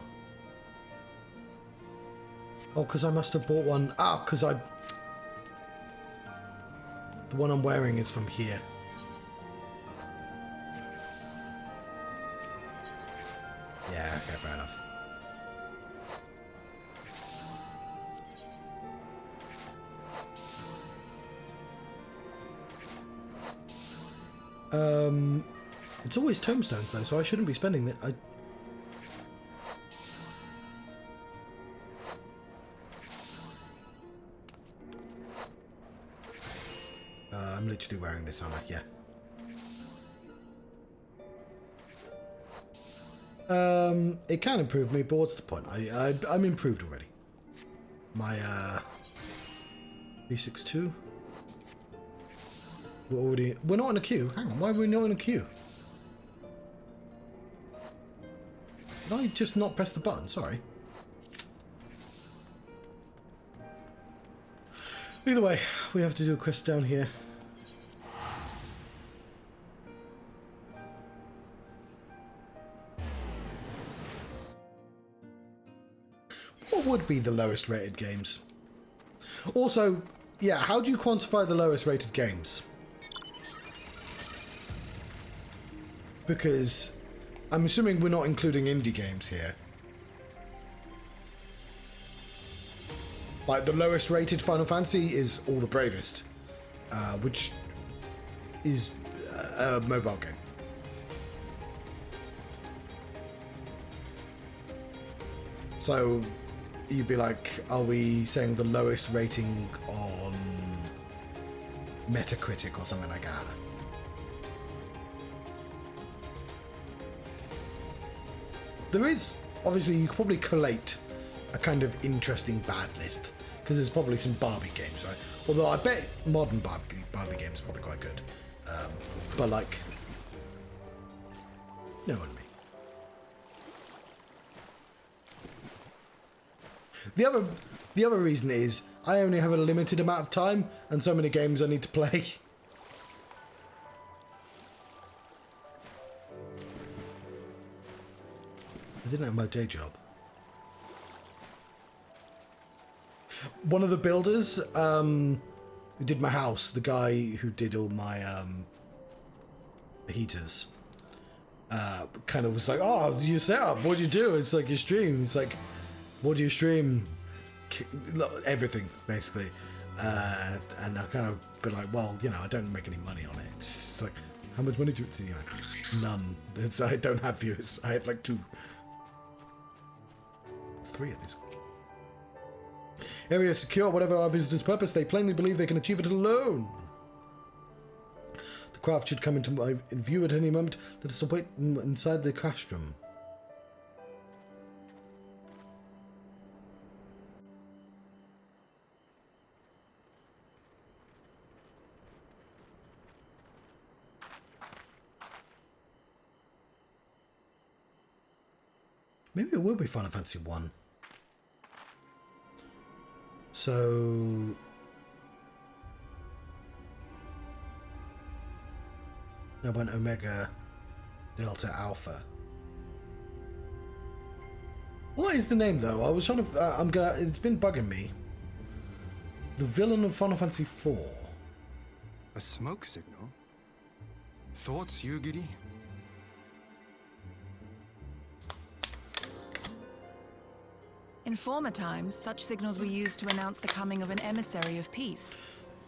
Oh, because I must have bought one. Ah, because I... The one I'm wearing is from here. Yeah, okay, fair enough. It's always tombstones though, so I shouldn't be spending it. I'm literally wearing this armor, yeah. It can improve me, but what's the point? I'm improved already. My B62. We're not in a queue. Hang on, why are we not in a queue? Did I just not press the button? Sorry. Either way, we have to do a quest down here. What would be the lowest rated games? Also, yeah, how do you quantify the lowest rated games? Because I'm assuming we're not including indie games here. Like, the lowest rated Final Fantasy is All the Bravest, which is a mobile game. So, you'd be like, are we saying the lowest rating on Metacritic or something like that? There is, obviously, you could probably collate a kind of interesting bad list, because there's probably some Barbie games, right? Although I bet modern Barbie games are probably quite good. But like, no one me. The other reason is I only have a limited amount of time and so many games I need to play. I didn't have my day job. One of the builders who did my house, the guy who did all my heaters, kind of was like, oh, your setup, what do you do? It's like your stream. It's like, what do you stream? Everything, basically. And I kind of be like, well, you know, I don't make any money on it. It's like, how much money do you know? None. I don't have viewers. I have like 3 of these. Area secure, whatever our visitors' purpose, they plainly believe they can achieve it alone. The craft should come into my view at any moment. Let us wait inside the crash room. Maybe it will be Final Fantasy 1. So... no, one Omega Delta Alpha. What is the name though? I was trying to... it's been bugging me. The villain of Final Fantasy 4. A smoke signal? Thoughts, Yugiri? In former times, such signals were used to announce the coming of an emissary of peace.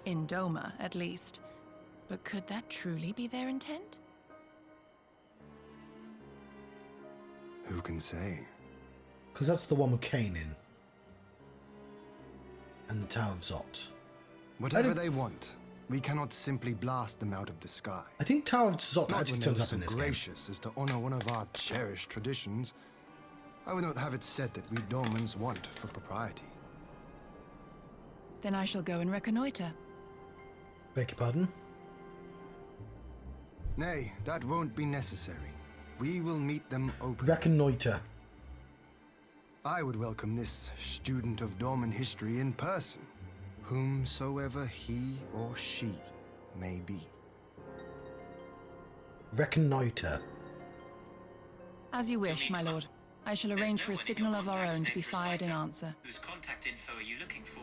In Doma, at least. But could that truly be their intent? Who can say? Because that's the one with Kane in. And the Tower of Zot. Whatever they want, we cannot simply blast them out of the sky. I think Tower of Zot Not actually when turns they're up in so this gracious as to honor one of our cherished traditions. I would not have it said that we Domans want for propriety. Then I shall go and reconnoiter. Beg your pardon? Nay, that won't be necessary. We will meet them openly. Reconnoiter. I would welcome this student of Dorman history in person, whomsoever he or she may be. Reconnoiter. As you wish, my lord. I shall arrange for a signal of our own to be fired in answer. Whose contact info are you looking for?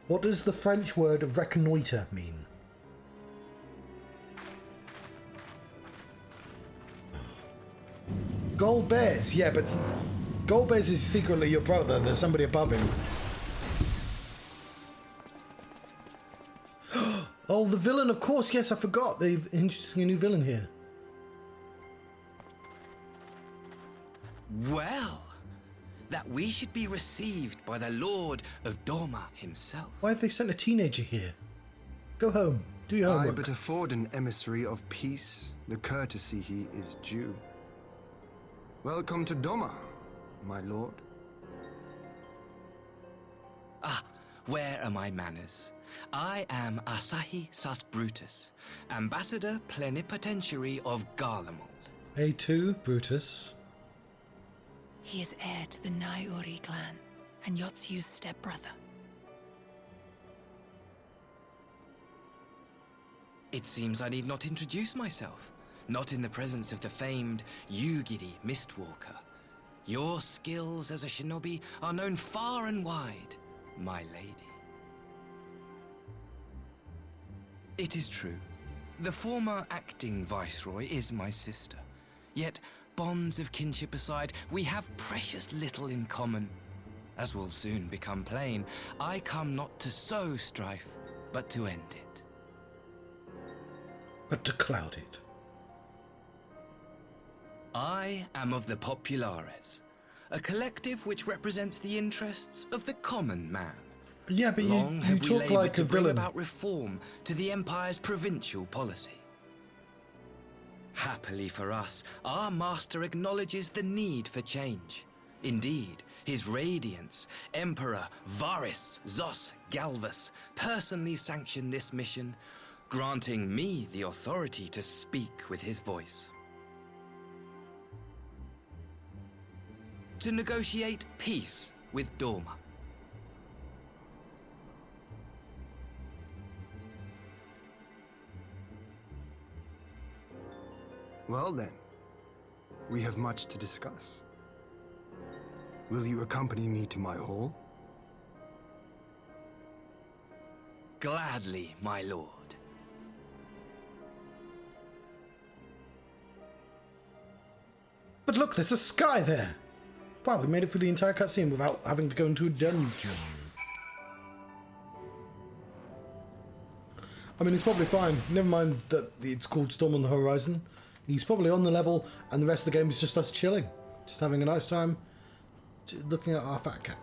What does the French word reconnoiter mean? Golbez, yeah, but Golbez is secretly your brother. There's somebody above him. Oh, the villain, of course. Yes, I forgot. They've introduced a new villain here. Well, that we should be received by the Lord of Doma himself. Why have they sent a teenager here? Go home. Do your I homework. but afford an emissary of peace the courtesy he is due. Welcome to Doma, my lord. Ah, where are my manners? I am Asahi Sus Brutus, Ambassador Plenipotentiary of Garlemald. A2, Brutus. He is heir to the Naiuri clan, and Yotsu's stepbrother. It seems I need not introduce myself. Not in the presence of the famed Yugiri Mistwalker. Your skills as a shinobi are known far and wide, my lady. It is true. The former acting viceroy is my sister. Yet, bonds of kinship aside, we have precious little in common. As will soon become plain, I come not to sow strife, but to end it. But to cloud it. I am of the Populares. a collective which represents the interests of the common man. Yeah, but Long you have we talk laboured like to a bring villain. about reform to the Empire's provincial policy. Happily for us, our master acknowledges the need for change. Indeed, His Radiance, Emperor Varys Zos Galvus, personally sanctioned this mission, granting me the authority to speak with his voice. To negotiate peace with Dorma. Well then, we have much to discuss. Will you accompany me to my hall? Gladly, my lord. But look, there's a sky there! Wow, we made it through the entire cutscene without having to go into a dungeon. I mean, it's probably fine. Never mind that it's called Storm on the Horizon. He's probably on the level, and the rest of the game is just us chilling. Just having a nice time looking at our fat cat.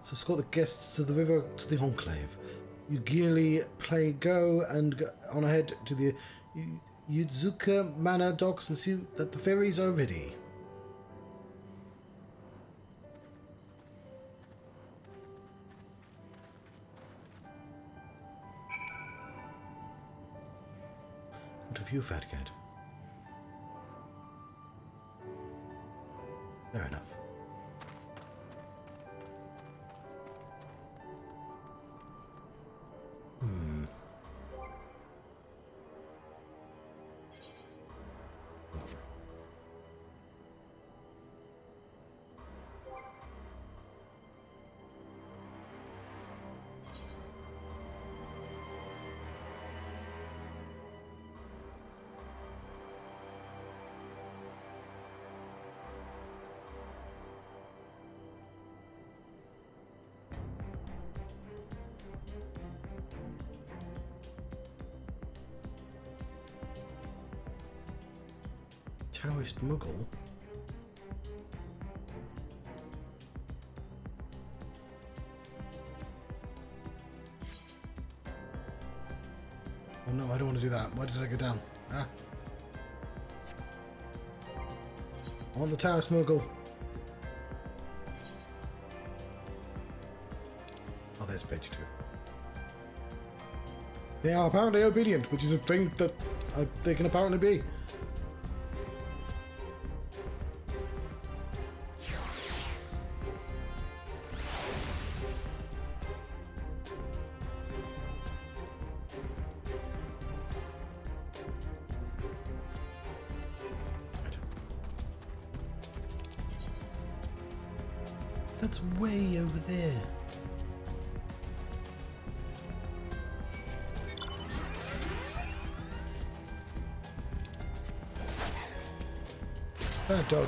So escort the guests to the river to the Enclave. You gearly play go and go on ahead to the Yuzuka Manor docks and see that the ferries are ready. What of you, fat cat? Fair enough. Taoist Muggle? Oh no, I don't want to do that. Why did I go down? Ah. I want the Taoist Muggle. Oh, there's page 2. They are apparently obedient, which is a thing that they can apparently be. That's way over there. Bad dog.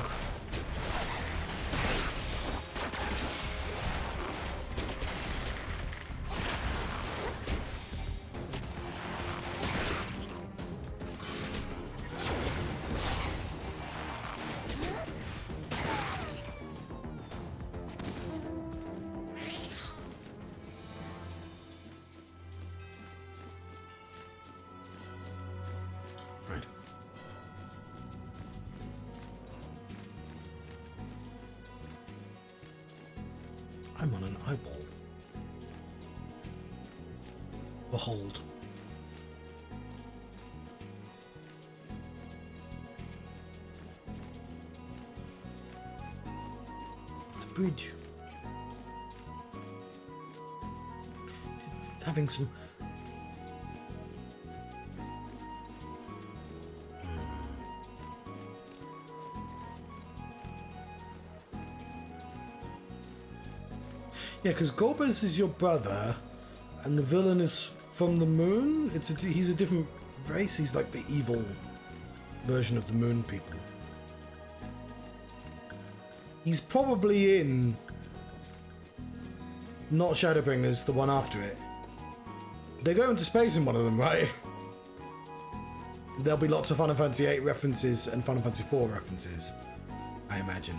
Right. I'm on an eyeball. Behold. It's a bridge. It's having some... Yeah, because Gorbez is your brother, and the villain is from the moon. He's a different race. He's like the evil version of the moon people. He's probably in not Shadowbringers, the one after it. They go into space in one of them, right? There'll be lots of Final Fantasy VIII references and Final Fantasy IV references, I imagine.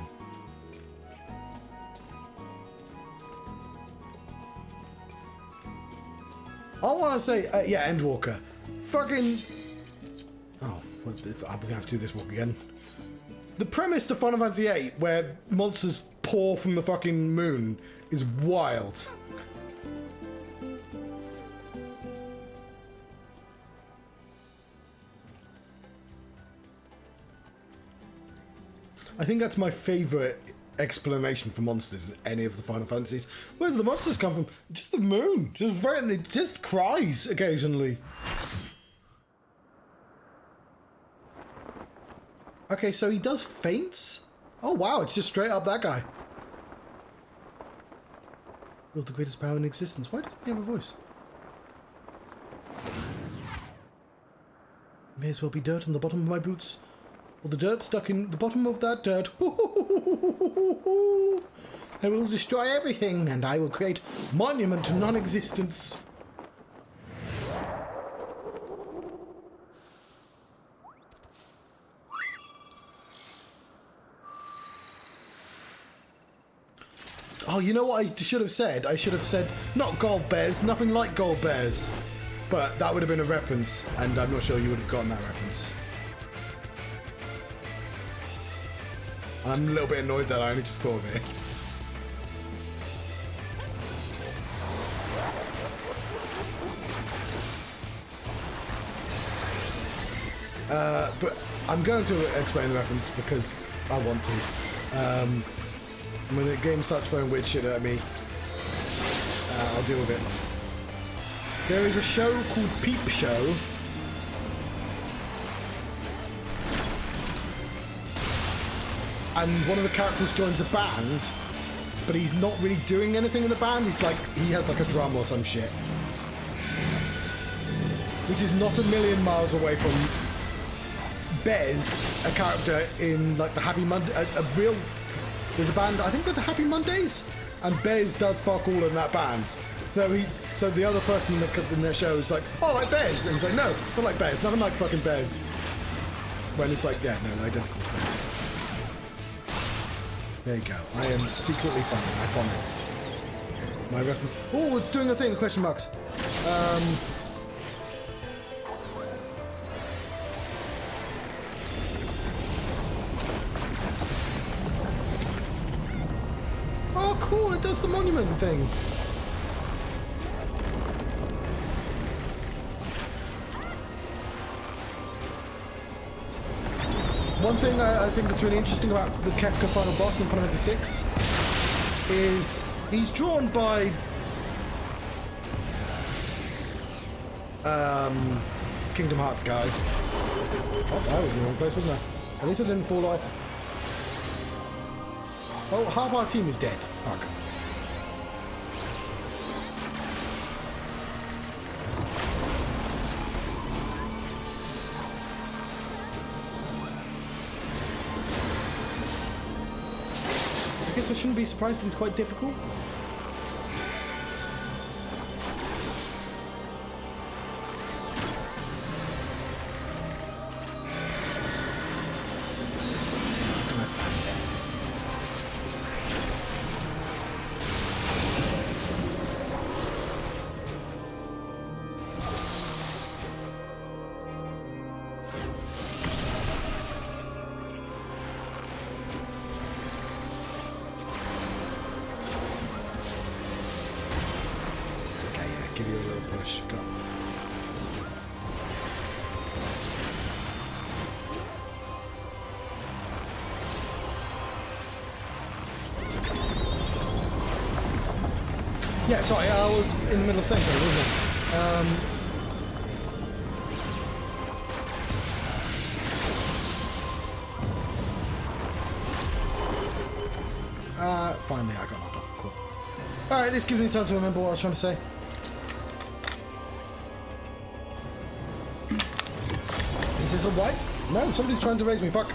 I want to say, yeah, Endwalker. Fucking... Oh, I'm going to have to do this walk again. The premise to Final Fantasy VIII, where monsters pour from the fucking moon, is wild. I think that's my favourite explanation for monsters in any of the Final Fantasies. Where do the monsters come from? Just the moon. It just cries occasionally. Okay, so he does feints? Oh wow, it's just straight up that guy. Wield the greatest power in existence. Why doesn't he have a voice? May as well be dirt on the bottom of my boots. Or the dirt stuck in the bottom of that dirt. I will destroy everything, and I will create monument to non-existence. Oh, you know what I should have said? I should have said, not gold bears, nothing like gold bears. But that would have been a reference, and I'm not sure you would have gotten that reference. I'm a little bit annoyed that I only just thought of it. But I'm going to explain the reference because I want to. When the game starts throwing weird shit at me, I'll deal with it. There is a show called Peep Show. And one of the characters joins a band, but he's not really doing anything in the band. He's like, he has like a drum or some shit. Which is not a million miles away from Bez, a character in like the Happy Monday, there's a band, I think they're the Happy Mondays, and Bez does fuck all in that band. So the other person in their show is like, oh, like Bez, and he's like, no, not like Bez, nothing like fucking Bez. When it's like, yeah, no, identical to Bez. There you go. I am secretly funny, I promise. My reference. Oh, it's doing a thing, question marks. Oh, cool, it does the monument thing. One thing I think that's really interesting about the Kefka final boss in Final Fantasy VI is he's drawn by Kingdom Hearts guy. Oh, I was in the wrong place, wasn't I? At least I didn't fall off. Oh, half our team is dead. Fuck. I guess I shouldn't be surprised that it's quite difficult. Give you a little push. Go. Yeah, sorry, I was in the middle of saying something, wasn't I? Finally, I got knocked off. Cool. Alright, this gives me time to remember what I was trying to say. Is this a white? No, somebody's trying to raise me. Fuck.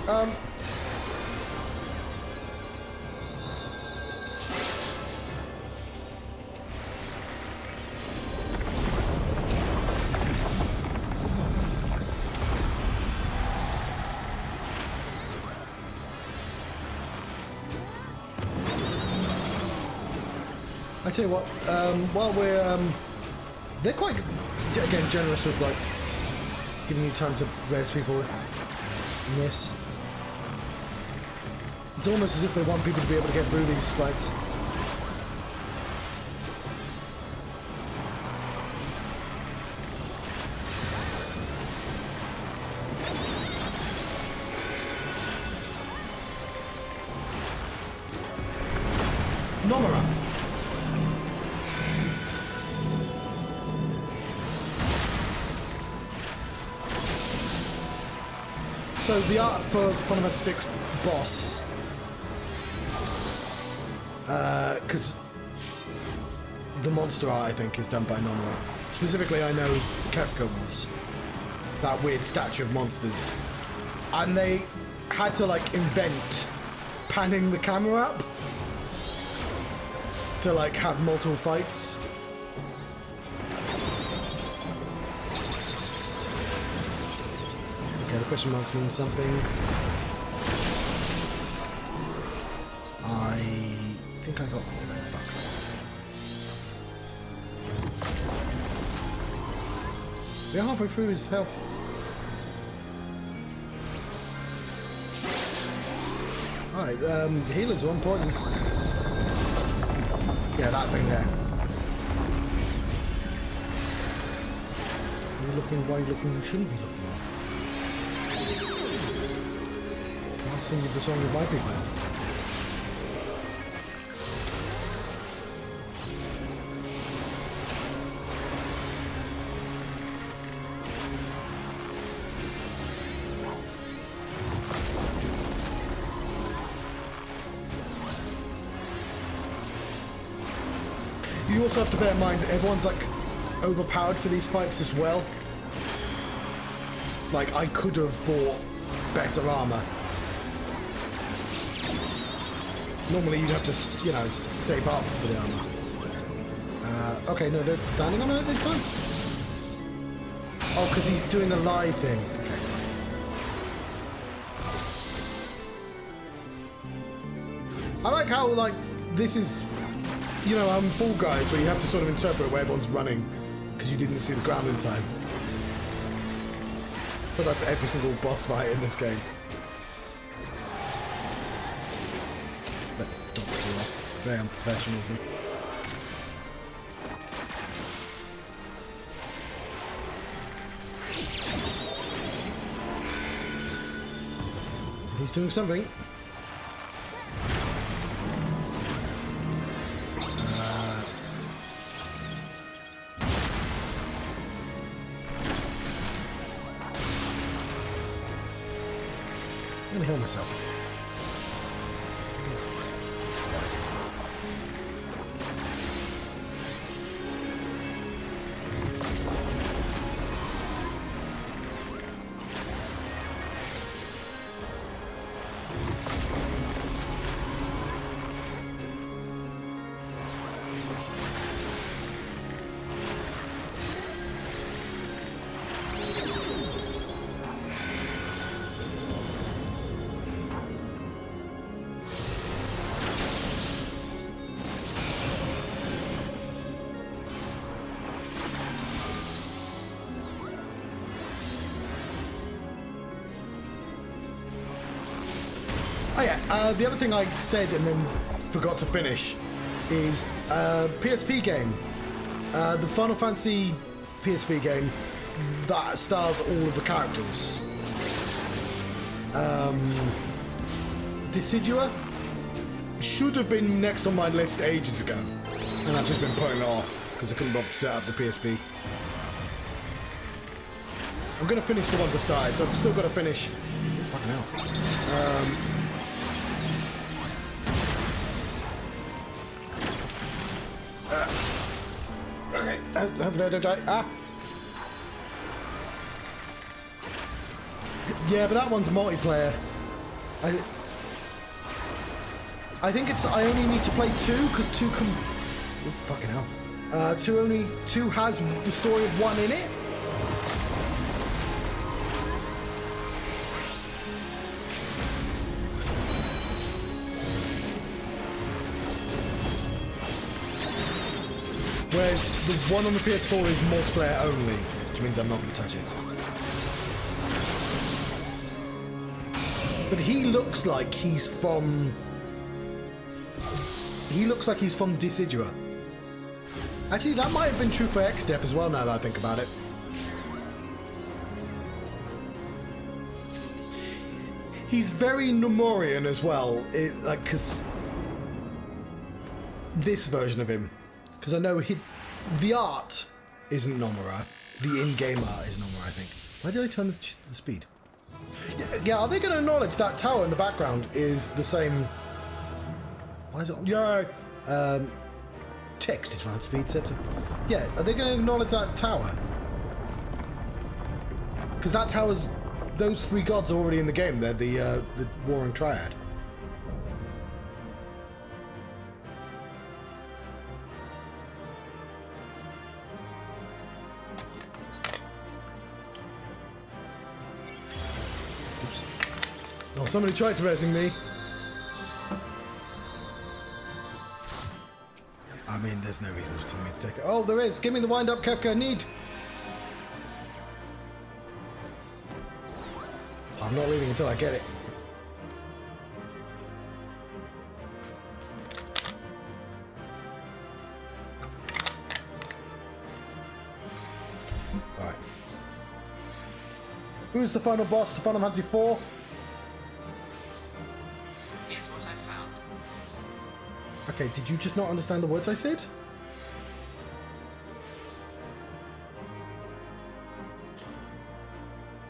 I tell you what, while we're They're quite, again, generous with, like, giving you time to res people in this. It's almost as if they want people to be able to get through these fights. Nomura. So the art for Final Fantasy VI boss, because the monster art I think is done by Nomura. Specifically, I know Kefka was that weird statue of monsters, and they had to like invent panning the camera up to like have multiple fights. Okay, the question marks mean something. I think I got caught then, fuck. We're halfway through his health. Alright, healers are important. Yeah, that thing there. You're looking, why are you looking? You shouldn't be looking. Can't sing the song of my people. You also have to bear in mind, everyone's like overpowered for these fights as well. Like, I could have bought better armor. Normally you'd have to, you know, save up for the armor. Okay, no, they're standing on it this time? Oh, because he's doing a lie thing. Okay. I like how, like, this is... You know, Fall Guys, where you have to sort of interpret where everyone's running because you didn't see the ground in time. But that's every single boss fight in this game. Let the dots fall off. Very unprofessional of me. He's doing something. I'm gonna heal myself. Oh yeah, the other thing I said and then forgot to finish is PSP game. The Final Fantasy PSP game that stars all of the characters. Decidua should have been next on my list ages ago, and I've just been putting it off because I couldn't bother to set up the PSP. I'm going to finish the ones I've started, so I've still got to finish... Fucking hell. Okay, hopefully I don't die. Ah! Yeah, but that one's multiplayer. I think it's... I only need to play 2, because 2 can... Oh, fucking hell. 2 has the story of 1 in it. Whereas the one on the PS4 is multiplayer only, which means I'm not going to touch it. But he looks like he's from... He looks like he's from Decidua. Actually, that might have been true for XIV as well, now that I think about it. He's very Nomorian as well, because... This version of him. Because I know the art isn't Nomura. The in-game art is Nomura, I think. Why did I turn the speed? Yeah, are they going to acknowledge that tower in the background is the same... Why is it... Yeah, text advanced speed set to... Yeah, are they going to acknowledge that tower? Because that tower's... Those three gods are already in the game. They're the Warring Triad. Oops. Oh, somebody tried rezzing me. I mean, there's no reason for me to take it. Oh, there is. Give me the wind-up, Kefka. Need. I'm not leaving until I get it. Alright. Who's the final boss to Final Fantasy IV? Here's what I found. Okay, did you just not understand the words I said?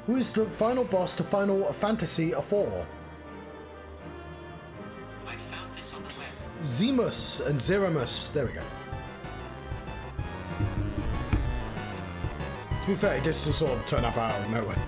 Who is the final boss to Final Fantasy IV? I found this on the web. Zemus and Zeramus. There we go. To be fair, it just sort of turn up out of nowhere.